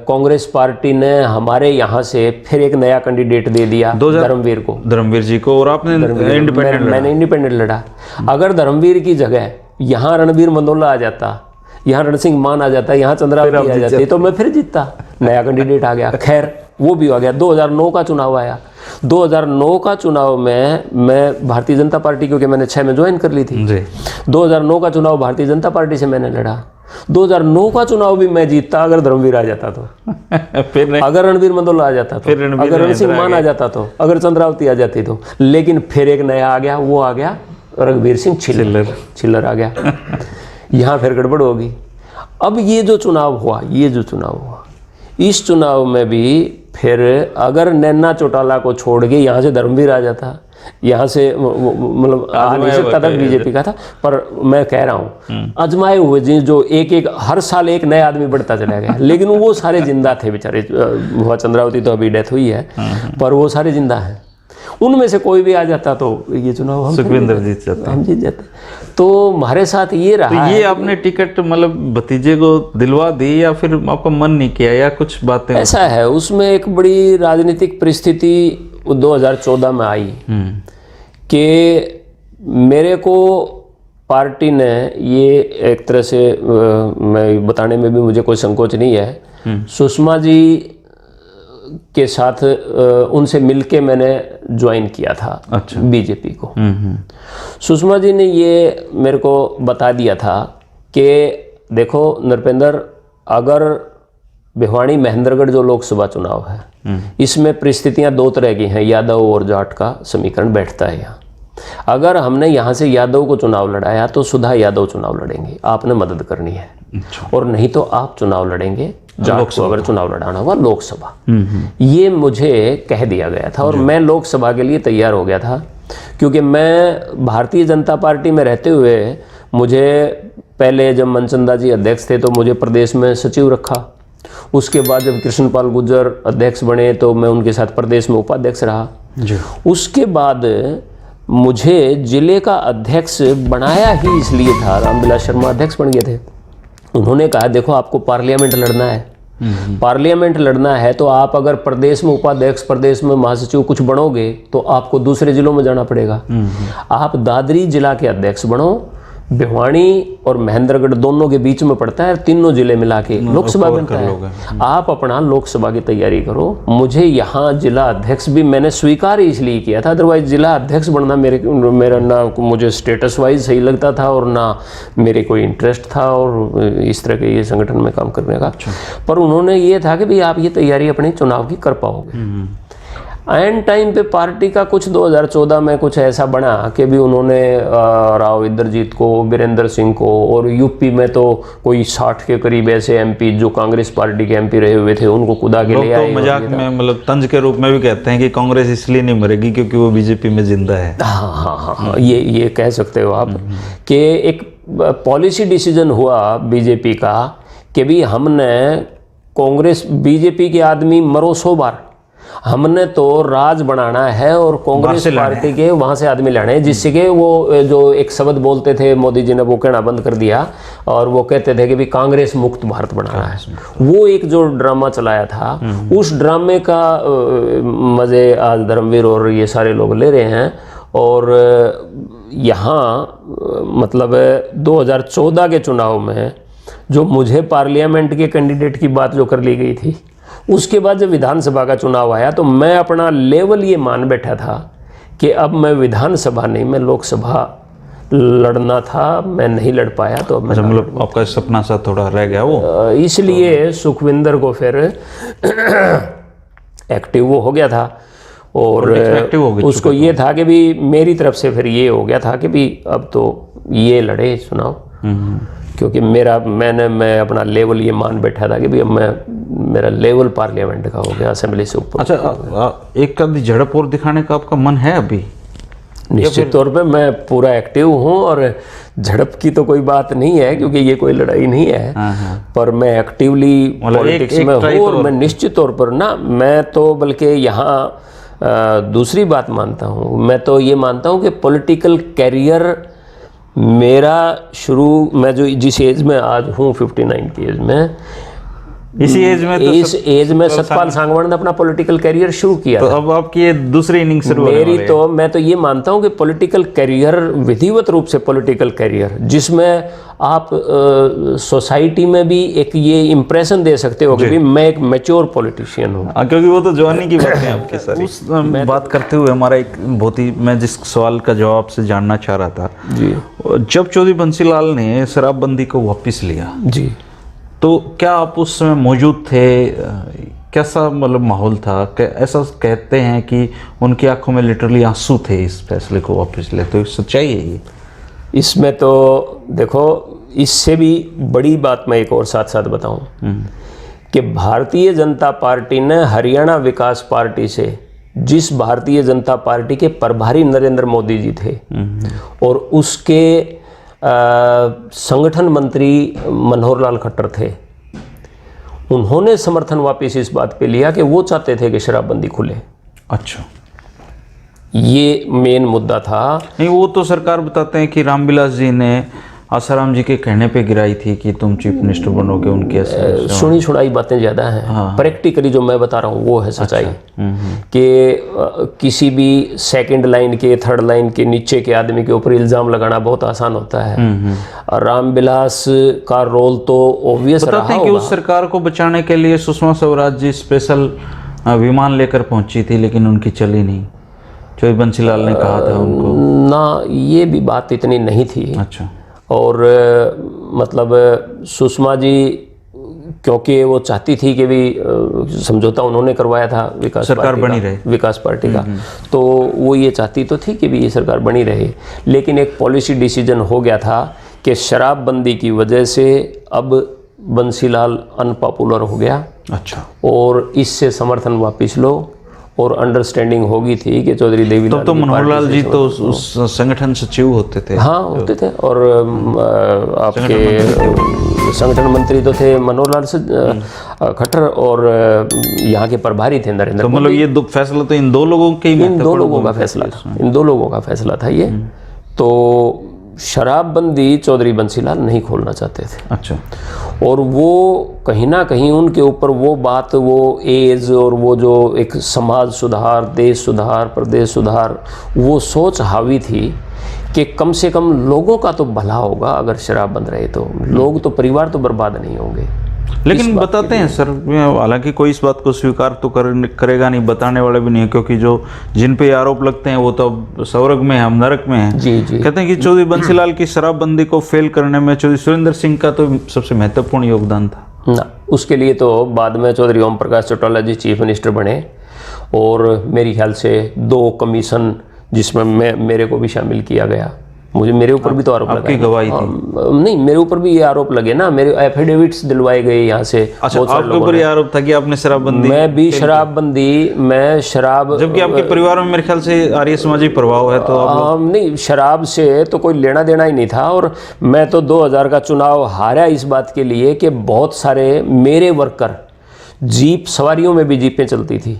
कांग्रेस पार्टी ने हमारे यहाँ से फिर एक नया कैंडिडेट दे दिया, धर्मवीर को, धर्मवीर जी को, और आपने इंडिपेंडेंट मैंने इंडिपेंडेंट लड़ा। अगर धर्मवीर की जगह यहाँ रणबीर मंदोला आ जाता, यहाँ रण सिंह मान आ जाता, यहाँ चंद्रावती आ जाती, तो मैं फिर जीतता। नया कैंडिडेट आ गया, खैर वो भी आ गया। 2009 का चुनाव आया। 2009 का चुनाव में मैं भारतीय जनता पार्टी, क्योंकि मैंने 6 में ज्वाइन कर ली थी जी। 2009 का चुनाव भारतीय जनता पार्टी से मैंने लड़ा। 2009 का चुनाव भी मैं जीतता अगर धर्मवीर आ जाता तो फिर अगर रणबीर मंदोला आ जाता तो, अगर रण सिंह मान आ जाता तो, अगर चंद्रावती आ जाती तो। लेकिन फिर एक नया आ गया, वो आ गया रघुवीर सिंह छिल्लर आ गया। यहाँ फिर गड़बड़ होगी। अब ये जो चुनाव हुआ, इस चुनाव में भी फिर अगर नैना चौटाला को छोड़ के यहाँ से धर्मवीर आ जाता, यहाँ से मतलब आ नहीं सकता था, बीजेपी का था। पर मैं कह रहा हूँ आजमाए हुए जो एक हर साल एक नया आदमी बढ़ता चला गया, लेकिन वो सारे जिंदा थे बेचारे। हुआ चंद्रावती तो अभी डेथ हुई है, पर वो सारे जिंदा हैं। उनमें से कोई भी आ जाता तो ये चुनाव हम सुखविंदर जीत जाते, हम जीत जाते। तो हमारे साथ ये रहा। तो ये आपने टिकट मतलब भतीजे को दिलवा दी, या फिर आपका मन नहीं किया, या कुछ बातें? ऐसा है, उसमें एक बड़ी राजनीतिक परिस्थिति 2014 में आई कि मेरे को पार्टी ने ये एक तरह से, मैं बताने में भी मुझे कोई संकोच नहीं है, सुषमा जी के साथ उनसे मिलके मैंने ज्वाइन किया था। अच्छा। बीजेपी को। सुषमा जी ने ये मेरे को बता दिया था कि देखो नृपेंद्र, अगर भिवानी महेंद्रगढ़ जो लोकसभा चुनाव है, इसमें परिस्थितियां 2 तरह की हैं, यादव और जाट का समीकरण बैठता है यहाँ। अगर हमने यहाँ से यादव को चुनाव लड़ाया तो सुधा यादव चुनाव लड़ेंगे, आपने मदद करनी है। और नहीं तो आप चुनाव लड़ेंगे, जाट को अगर चुनाव लड़ाना हुआ लोकसभा। ये मुझे कह दिया गया था, और मैं लोकसभा के लिए तैयार हो गया था, क्योंकि मैं भारतीय जनता पार्टी में रहते हुए, मुझे पहले जब मनचंदा जी अध्यक्ष थे तो मुझे प्रदेश में सचिव रखा। उसके बाद जब कृष्णपाल गुर्जर अध्यक्ष बने तो मैं उनके साथ प्रदेश में उपाध्यक्ष रहा। उसके बाद मुझे जिले का अध्यक्ष बनाया ही इसलिए था, रामविलास शर्मा अध्यक्ष बन गए थे। उन्होंने कहा देखो आपको पार्लियामेंट लड़ना है, पार्लियामेंट लड़ना है तो आप अगर प्रदेश में उपाध्यक्ष, प्रदेश में महासचिव कुछ बनोगे तो आपको दूसरे जिलों में जाना पड़ेगा। आप दादरी जिला के अध्यक्ष बनो, भिवानी और महेंद्रगढ़ दोनों के बीच में पड़ता है, तीनों जिले मिला के लोकसभा बनता है। आप अपना लोकसभा की तैयारी करो। मुझे यहाँ जिला अध्यक्ष भी मैंने स्वीकार इसलिए किया था, अदरवाइज जिला अध्यक्ष बनना मेरा ना मुझे स्टेटस वाइज सही लगता था और ना मेरे कोई इंटरेस्ट था और इस तरह के ये संगठन में काम करने का। पर उन्होंने ये था कि भाई आप ये तैयारी अपनी चुनाव की कर पाओगे। एंड टाइम पे पार्टी का कुछ 2014 में कुछ ऐसा बना कि भी उन्होंने राव इंद्रजीत को, वीरेंद्र सिंह को, और यूपी में तो कोई 60 के करीब ऐसे एमपी जो कांग्रेस पार्टी के एमपी रहे हुए थे उनको कुदा के ले आए। तो मजाक में मतलब तंज के रूप में भी कहते हैं कि कांग्रेस इसलिए नहीं मरेगी क्योंकि वो बीजेपी में जिंदा है। हाँ, ये कह सकते हो आप कि एक पॉलिसी डिसीजन हुआ बीजेपी का कि भी हमने कांग्रेस बीजेपी के आदमी मरो 100 बार, हमने तो राज बनाना है और कांग्रेस पार्टी के वहाँ से आदमी लाने हैं, जिससे कि वो जो एक शब्द बोलते थे मोदी जी ने वो कहना बंद कर दिया, और वो कहते थे कि भी कांग्रेस मुक्त भारत बनाना है। वो एक जो ड्रामा चलाया था, उस ड्रामे का मज़े आज धर्मवीर और ये सारे लोग ले रहे हैं। और यहाँ मतलब 2014 के चुनाव में जो मुझे पार्लियामेंट के कैंडिडेट की बात जो कर ली गई थी, उसके बाद जब विधानसभा का चुनाव आया तो मैं अपना लेवल ये मान बैठा था कि अब मैं विधानसभा नहीं, मैं लोकसभा लड़ना था, मैं नहीं लड़ पाया। तो अब मतलब आपका सपना सा थोड़ा रह गया वो, इसलिए सुखविंदर को फिर एक्टिव वो हो गया था, और उसको ये था कि भी मेरी तरफ से फिर ये हो गया था कि भी अब तो ये लड़े चुनाव। क्योंकि मैं अपना लेवल ये मान बैठा था कि भाई अब मेरा लेवल पार्लियामेंट का हो गया, असेंबली से ऊपर। अच्छा, एक कभी झड़प और दिखाने का आपका मन है अभी? निश्चित तौर पे मैं पूरा एक्टिव हूँ, और झड़प की तो कोई बात नहीं है क्योंकि ये कोई लड़ाई नहीं है। पर मैं एक्टिवली पॉलिटिक्स में हूँ, और मैं निश्चित तौर पर ना, मैं तो बल्कि यहाँ दूसरी बात मानता हूँ। मैं तो ये मानता हूँ कि पॉलिटिकल कैरियर मेरा मैं जो जिस एज में आज हूँ, 59 की एज में, इसी एज में तो इस एज में सतपाल सांगवान ने अपना पॉलिटिकल कैरियर शुरू किया। तो अब आपकी ये दूसरी इनिंग शुरू होने वाली है। मैं तो ये मानता हूँ कि पॉलिटिकल कैरियर, विधिवत रूप से पॉलिटिकल कैरियर, जिसमें आप सोसाइटी में भी एक ये इम्प्रेशन दे सकते हो कि भी मैं एक मैच्योर पॉलिटिशियन हूँ। क्योंकि वो तो जवानी की बातें हैं आपकी सारी। उस बात करते हुए हमारा एक बहुत ही, मैं जिस सवाल का जवाब से जानना चाह रहा था जी, जब चौधरी बंसीलाल ने शराबबंदी को वापस लिया जी, तो क्या आप उस समय मौजूद थे? कैसा मतलब माहौल था? ऐसा कहते हैं कि उनकी आंखों में लिटरली आंसू थे इस फैसले को वापस ले, तो सच्चाई है ये? इसमें तो देखो, इससे भी बड़ी बात मैं एक और साथ साथ बताऊं कि भारतीय जनता पार्टी ने हरियाणा विकास पार्टी से, जिस भारतीय जनता पार्टी के प्रभारी नरेंद्र मोदी जी थे और उसके संगठन मंत्री मनोहर लाल खट्टर थे, उन्होंने समर्थन वापस इस बात पे लिया कि वो चाहते थे कि शराबबंदी खुले। अच्छा, ये मेन मुद्दा था। नहीं, वो तो सरकार बताते हैं कि रामविलास जी ने आसाराम जी के कहने पे गिराई थी कि तुम चीफ मिनिस्टर बनोगे, उनके ऐसे सुनी सुनाई बातें ज़्यादा हैं। हाँ। प्रैक्टिकली जो मैं बता रहा हूँ वो है सच्चाई। कि किसी भी सेकंड लाइन के, थर्ड लाइन के नीचे के आदमी के ऊपर इल्ज़ाम लगाना बहुत आसान होता है। और रामविलास का रोल तो ऑब्वियस रहा बताते हैं कि उस सरकार को बचाने के लिए सुषमा स्वराज जी स्पेशल विमान लेकर पहुंची थी, लेकिन उनकी चली नहीं। चौधरी बंसीलाल ने कहा था उनको ना, ये भी बात इतनी नहीं थी। अच्छा। और मतलब सुषमा जी, क्योंकि वो चाहती थी कि भी समझौता उन्होंने करवाया था विकास सरकार पार्टी बनी का, रहे, विकास पार्टी का, तो वो ये चाहती तो थी कि भी ये सरकार बनी रहे। लेकिन एक पॉलिसी डिसीजन हो गया था कि शराबबंदी की वजह से अब बंसीलाल अनपॉपुलर हो गया। अच्छा। और इससे समर्थन वापस लो, और अंडरस्टैंडिंग होगी थी कि चौधरी देवीलाल तो मनोहर लाल जी तो उस संगठन सचिव होते थे। हाँ, होते थे। और आपके संगठन मंत्री तो थे मनोहर लाल खट्टर, और यहाँ के प्रभारी थे नरेंद्र। तो मतलब ये फैसला तो इन दो लोगों के ही, इन दो लोगों का फैसला था, इन दो लोगों का फैसला था ये। तो शराबबंदी चौधरी बंसीलाल नहीं खोलना चाहते थे। अच्छा। और वो कहीं ना कहीं उनके ऊपर वो बात, वो एज और वो जो एक समाज सुधार, देश सुधार, प्रदेश सुधार, वो सोच हावी थी कि कम से कम लोगों का तो भला होगा अगर शराब बंद रहे तो। लोग तो, परिवार तो बर्बाद नहीं होंगे। लेकिन बताते हैं सर, हालांकि कोई इस बात को स्वीकार तो करेगा नहीं, बताने वाले भी नहीं है, क्योंकि जो जिन पे आरोप लगते हैं वो तो अब स्वर्ग में है, हम नरक में हैं। जी जी। कहते हैं कि चौधरी बंसीलाल की शराबबंदी को फेल करने में चौधरी सुरेंद्र सिंह का तो सबसे महत्वपूर्ण योगदान था ना। उसके लिए तो बाद में चौधरी ओम प्रकाश चौटाला जी चीफ मिनिस्टर बने, और मेरे ख्याल से 2 कमीशन जिसमें मेरे को भी शामिल किया गया। मुझे, मेरे ऊपर भी तो आरोप लगा, गवाही थी। नहीं, मेरे ऊपर भी ये आरोप लगे ना, मेरे एफिडेविट्स दिलवाए गए यहाँ से। अच्छा, आपके ऊपर ये आरोप था कि आपने शराबबंदी, मैं शराब, जबकि आपके परिवार में मेरे ख्याल से आर्य समाजिक प्रभाव है, तो आप नहीं, शराब से तो कोई लेना देना ही नहीं था। और मैं तो 2000 का चुनाव हारा इस बात के लिए कि बहुत सारे मेरे वर्कर, जीप सवारियों में भी जीपें चलती थी,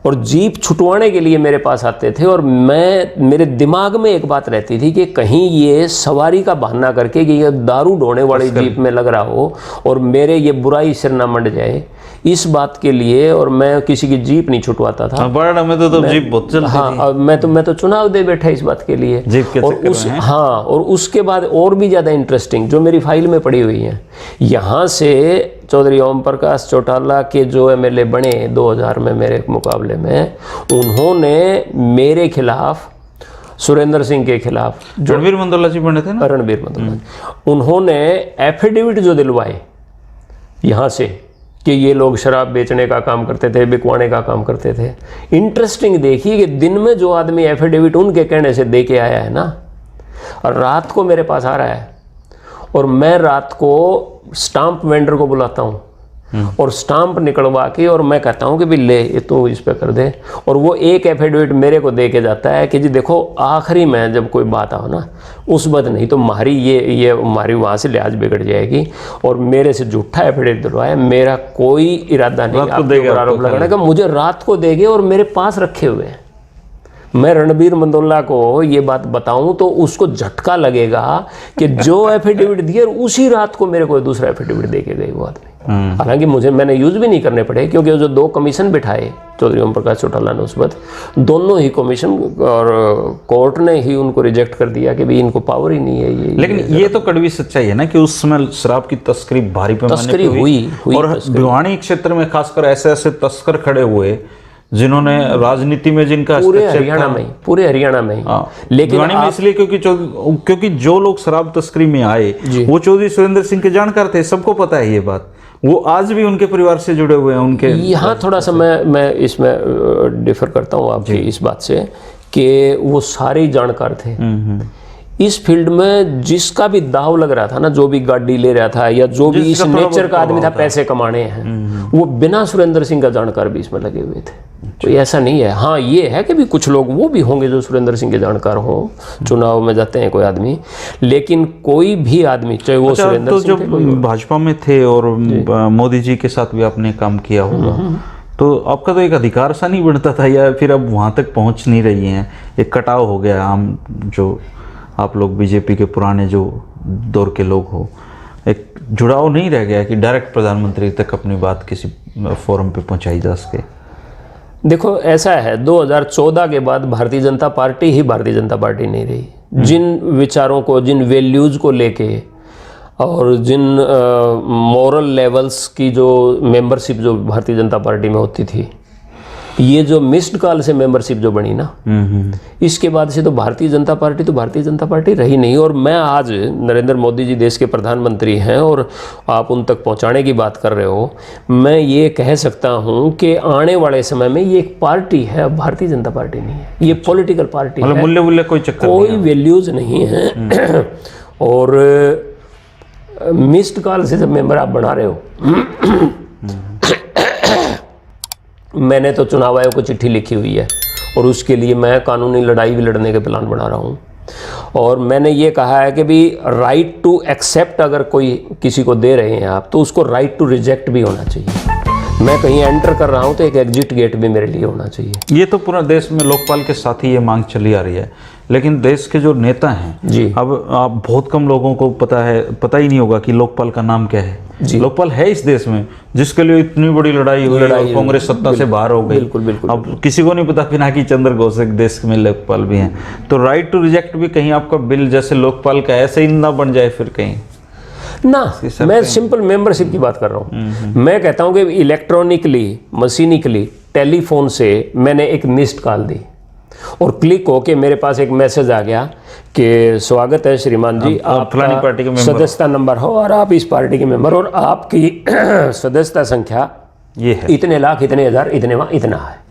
और जीप छुटवाने के लिए मेरे पास आते थे, और मेरे दिमाग में एक बात रहती थी कि कहीं ये सवारी का बहाना करके कि ये दारू ढोने वाली जीप में लग रहा हो और मेरे ये बुराई सिर न मंड जाए, इस बात के लिए। और मैं किसी की जीप नहीं छुटवाता था। बड़ा में तो जीप बहुत चलती थी। हाँ, मैं तो चुनाव दे बैठा इस बात के लिए। और उसके बाद और भी ज़्यादा इंटरेस्टिंग जो मेरी फाइल में पड़ी हुई है, यहाँ से चौधरी ओम प्रकाश चौटाला के जो एमएलए बने 2000 में मेरे मुकाबले में, उन्होंने मेरे खिलाफ, सुरेंद्र सिंह के खिलाफ, रणबीर मंदोला जी बने थे ना, रणबीर मंदोला, उन्होंने एफिडेविट जो दिलवाए यहाँ से कि ये लोग शराब बेचने का काम करते थे, बिकवाने का काम करते थे। इंटरेस्टिंग देखिए कि दिन में जो आदमी एफिडेविट उनके कहने से दे के आया है ना, और रात को मेरे पास आ रहा है, और मैं रात को स्टाम्प वेंडर को बुलाता हूँ और स्टाम्प निकलवा के और मैं कहता हूँ कि भी ले ये तो इस पे कर दे, और वो एक एफिडेविट मेरे को दे के जाता है कि जी देखो आखिरी में जब कोई बात आओ ना उस वक्त नहीं तो हमारी ये हमारी वहाँ से लिहाज बिगड़ जाएगी, और मेरे से झूठा एफिडेविट दिलवाया। मेरा कोई इरादा नहीं आपके ऊपर आरोप लगाने का, मुझे रात को देंगे और मेरे पास रखे हुए हैं। मैं रणबीर मंदोला को ये बात बताऊं तो उसको झटका लगेगा कि जो एफिडेविट दिए उसी रात को मेरे को दूसरा एफिडेविट दे के गए वो आदमी। हालांकि मैंने यूज भी नहीं करने पड़े, क्योंकि जो 2 कमीशन बिठाए चौधरी ओम प्रकाश चौटाला ने उस वक्त, दोनों ही कमीशन और कोर्ट ने ही उनको रिजेक्ट कर दिया कि भाई इनको पावर ही नहीं है ये। लेकिन ये तो कड़वी सच्चाई है ना कि उस समय शराब की तस्करी भारी पैमाने पे हुई और भिवानी क्षेत्र में खासकर ऐसे तस्कर खड़े हुए जिन्होंने राजनीति में जिनका पूरे हरियाणा में ही लेकिन में इसलिए क्योंकि जो लोग शराब तस्करी में आए वो चौधरी सुरेंद्र सिंह के जानकार थे, सबको पता है ये बात। वो आज भी उनके परिवार से जुड़े हुए हैं। उनके यहाँ थोड़ा सा मैं इसमें डिफर करता हूँ आपकी इस बात से कि वो सारे जानकार थे इस फील्ड में। जिसका भी दाव लग रहा था ना, जो भी गाड़ी ले रहा था या जो भी इस नेचर का आदमी था पैसे कमाने हैं, वो बिना सुरेंद्र सिंह का जानकार भी इसमें लगे हुए थे। कोई ऐसा नहीं है। हाँ ये है कि भी कुछ लोग वो भी होंगे जो सुरेंद्र सिंह के जानकार हो, चुनाव में जाते हैं कोई आदमी, लेकिन कोई भी आदमी चाहे वो सुरेंद्र सिंह थे, कोई भाजपा में थे और मोदी जी के साथ भी आपने काम किया होगा, तो आपका तो एक अधिकार सा नहीं बनता था, या फिर अब वहाँ तक पहुँच नहीं रही हैं, एक कटाव हो गया आम जो आप लोग बीजेपी के पुराने जो दौर के लोग हो, एक जुड़ाव नहीं रह गया कि डायरेक्ट प्रधानमंत्री तक अपनी बात किसी फोरम पे पहुंचाई जा सके? देखो ऐसा है, 2014 के बाद भारतीय जनता पार्टी ही भारतीय जनता पार्टी नहीं रही। जिन विचारों को, जिन वैल्यूज़ को लेके और जिन मॉरल लेवल्स की जो मेंबरशिप जो भारतीय जनता पार्टी में होती थी, ये जो मिस्ड कॉल से मेंबरशिप जो बनी ना, इसके बाद से तो भारतीय जनता पार्टी रही नहीं। और मैं आज नरेंद्र मोदी जी देश के प्रधानमंत्री हैं और आप उन तक पहुंचाने की बात कर रहे हो, मैं ये कह सकता हूं कि आने वाले समय में ये एक पार्टी है, भारतीय जनता पार्टी नहीं है, ये पॉलिटिकल पार्टी है। मूल्य कोई चक्कर नहीं, कोई वैल्यूज नहीं है। और मिस्ड कॉल से जब मेंबर आप बना रहे हो, मैंने तो चुनाव आयोग को चिट्ठी लिखी हुई है और उसके लिए मैं कानूनी लड़ाई भी लड़ने के प्लान बना रहा हूँ। और मैंने ये कहा है कि भी राइट टू एक्सेप्ट अगर कोई किसी को दे रहे हैं आप, तो उसको राइट टू रिजेक्ट भी होना चाहिए। मैं कहीं एंटर कर रहा हूँ तो एक एग्जिट गेट भी मेरे लिए होना चाहिए। ये तो पूरा देश में लोकपाल के साथ ही ये मांग चली आ रही है, लेकिन देश के जो नेता हैं जी, अब आप बहुत कम लोगों को पता ही नहीं होगा कि लोकपाल का नाम क्या है। लोकपाल है इस देश में जिसके लिए इतनी बड़ी लड़ाई हुई और कांग्रेस सत्ता से बाहर हो गई। बिल्कुल। अब किसी को नहीं पता पिनाकी चंद्र घोष देश में लोकपाल भी हैं। तो राइट टू रिजेक्ट भी कहीं आपका बिल जैसे लोकपाल का ऐसे ही ना बन जाए फिर कहीं ना। मैं सिंपल मेंबरशिप की बात कर रहा हूँ। मैं कहता हूँ कि इलेक्ट्रॉनिकली, मशीनिकली, टेलीफोन से मैंने एक मिस्ड कॉल दी और क्लिक होके मेरे पास एक मैसेज आ गया कि स्वागत है श्रीमान जी, आपका पार्टी के सदस्यता नंबर हो और आप इस पार्टी के मेंबर, और आपकी सदस्यता संख्या ये है, इतने लाख, इतने हजार, इतना है।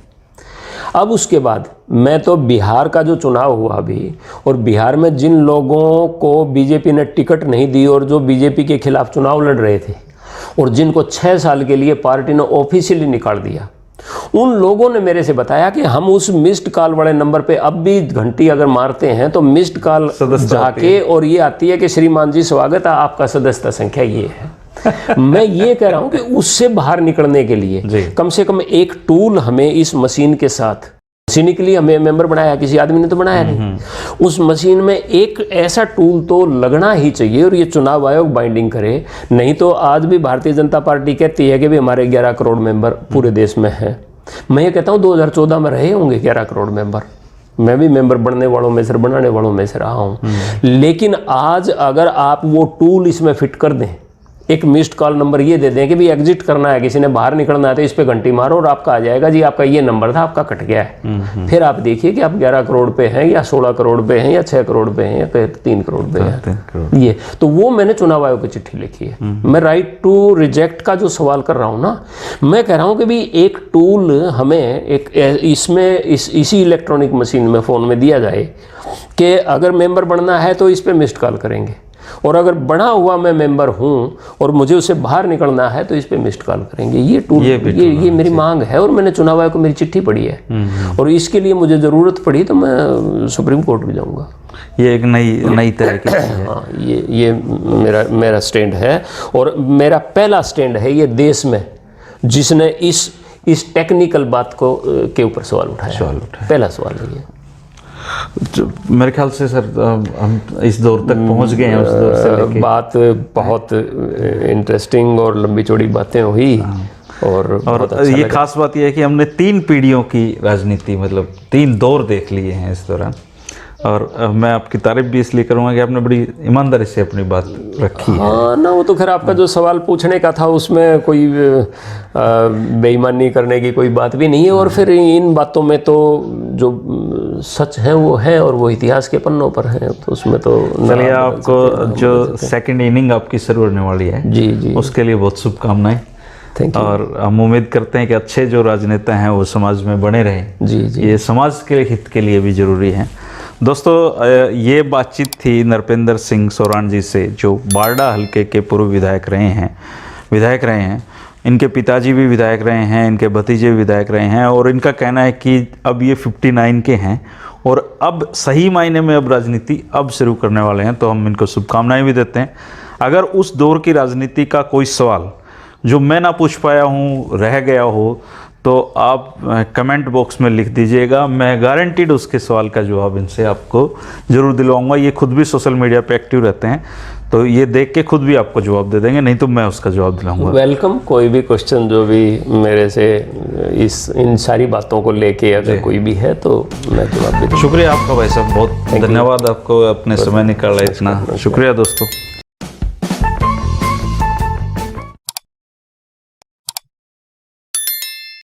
अब उसके बाद मैं तो बिहार का जो चुनाव हुआ अभी, और बिहार में जिन लोगों को बीजेपी ने टिकट नहीं दी और जो बीजेपी के खिलाफ चुनाव लड़ रहे थे और जिनको 6 साल के लिए पार्टी ने ऑफिशियली निकाल दिया, उन लोगों ने मेरे से बताया कि हम उस मिस्ड कॉल वाले नंबर पे अब भी घंटी अगर मारते हैं तो मिस्ड कॉल जाके और ये आती है कि श्रीमान जी स्वागत है, आपका सदस्यता संख्या ये है। मैं ये कह रहा हूं कि उससे बाहर निकलने के लिए कम से कम एक टूल हमें इस मशीन के साथ, मशीन के लिए हमें मेंबर बनाया, किसी आदमी ने तो बनाया नहीं, उस मशीन में एक ऐसा टूल तो लगना ही चाहिए और ये चुनाव आयोग बाइंडिंग करे। नहीं तो आज भी भारतीय जनता पार्टी कहती है कि भी हमारे 11 करोड़ मेंबर पूरे देश में हैं। मैं ये कहता हूँ 2014 में रहे होंगे 11 करोड़ मेंबर, मैं भी मेंबर बनने वालों में से, बनाने वालों में से रहा हूँ। लेकिन आज अगर आप वो टूल इसमें फिट कर दें, एक मिस्ड कॉल नंबर ये दे दें कि भी एग्जिट करना है, किसी ने बाहर निकलना है तो इस पे घंटी मारो और आपका आ जाएगा जी, आपका ये नंबर था, आपका कट गया है। फिर आप देखिए कि आप 11 करोड़ पे हैं या 16 करोड़ पे हैं या 6 करोड़ पे हैं या फिर 3 करोड़ पे हैं। ये तो वो मैंने चुनाव आयोग को चिट्ठी लिखी है। मैं राइट टू रिजेक्ट का जो सवाल कर रहा हूँ ना, मैं कह रहा हूँ कि भी एक टूल हमें एक इसमें इसी इलेक्ट्रॉनिक मशीन में, फ़ोन में दिया जाए कि अगर मेंबर बनना है तो इस पर मिस्ड कॉल करेंगे, और अगर बना हुआ मैं मेंबर हूँ और मुझे उससे बाहर निकलना है तो इस पे मिस्ड कॉल करेंगे। ये मेरी मांग है और मैंने चुनाव आयोग को मेरी चिट्ठी पढ़ी है और इसके लिए मुझे ज़रूरत पड़ी तो मैं सुप्रीम कोर्ट भी जाऊँगा। ये एक नई तरह की चीज़ है। हाँ, ये मेरा स्टैंड है और मेरा पहला स्टैंड है ये देश में जिसने इस टेक्निकल बात को के ऊपर सवाल उठाया। पहला सवाल है ये। मेरे ख्याल से सर हम इस दौर तक पहुंच गए हैं। उस दौर से लेके बात बहुत इंटरेस्टिंग और लंबी चौड़ी बातें हुई और अच्छा ये खास बात यह है कि हमने 3 पीढ़ियों की राजनीति, मतलब 3 दौर देख लिए हैं इस दौरान। और मैं आपकी तारीफ भी इसलिए करूँगा कि आपने बड़ी ईमानदारी से अपनी बात रखी है। हाँ ना, वो तो खैर आपका जो सवाल पूछने का था उसमें कोई बेईमानी करने की कोई बात भी नहीं है। और फिर इन बातों में तो जो सच है वो है और वो इतिहास के पन्नों पर है, तो उसमें तो चलिए, आपको जो सेकंड इनिंग आपकी शुरू होने वाली है जी उसके लिए बहुत शुभकामनाएं। Thank you. और हम उम्मीद करते हैं कि अच्छे जो राजनेता हैं वो समाज में बने रहें। जी ये समाज के हित के लिए भी जरूरी है। दोस्तों, ये बातचीत थी नरपेंद्र सिंह सोरान जी से, जो बारडा हलके के पूर्व विधायक रहे हैं। इनके पिताजी भी विधायक रहे हैं, इनके भतीजे भी विधायक रहे हैं और इनका कहना है कि अब ये 59 के हैं और अब सही मायने में अब राजनीति अब शुरू करने वाले हैं। तो हम इनको शुभकामनाएं भी देते हैं। अगर उस दौर की राजनीति का कोई सवाल जो मैं ना पूछ पाया हूँ, रह गया हो, तो आप कमेंट बॉक्स में लिख दीजिएगा। मैं गारंटीड उसके सवाल का जवाब इनसे आपको ज़रूर दिलवाऊंगा। ये खुद भी सोशल मीडिया पे एक्टिव रहते हैं, तो ये देख के खुद भी आपको जवाब दे देंगे, नहीं तो मैं उसका जवाब दिलाऊंगा। वेलकम। कोई भी क्वेश्चन जो भी मेरे से इन सारी बातों को लेके अगर कोई भी है तो मैं जवाब भी दूंगा। शुक्रिया आपका भाई साहब, बहुत धन्यवाद आपको अपने समय निकाला इतना। शुक्रिया दोस्तों।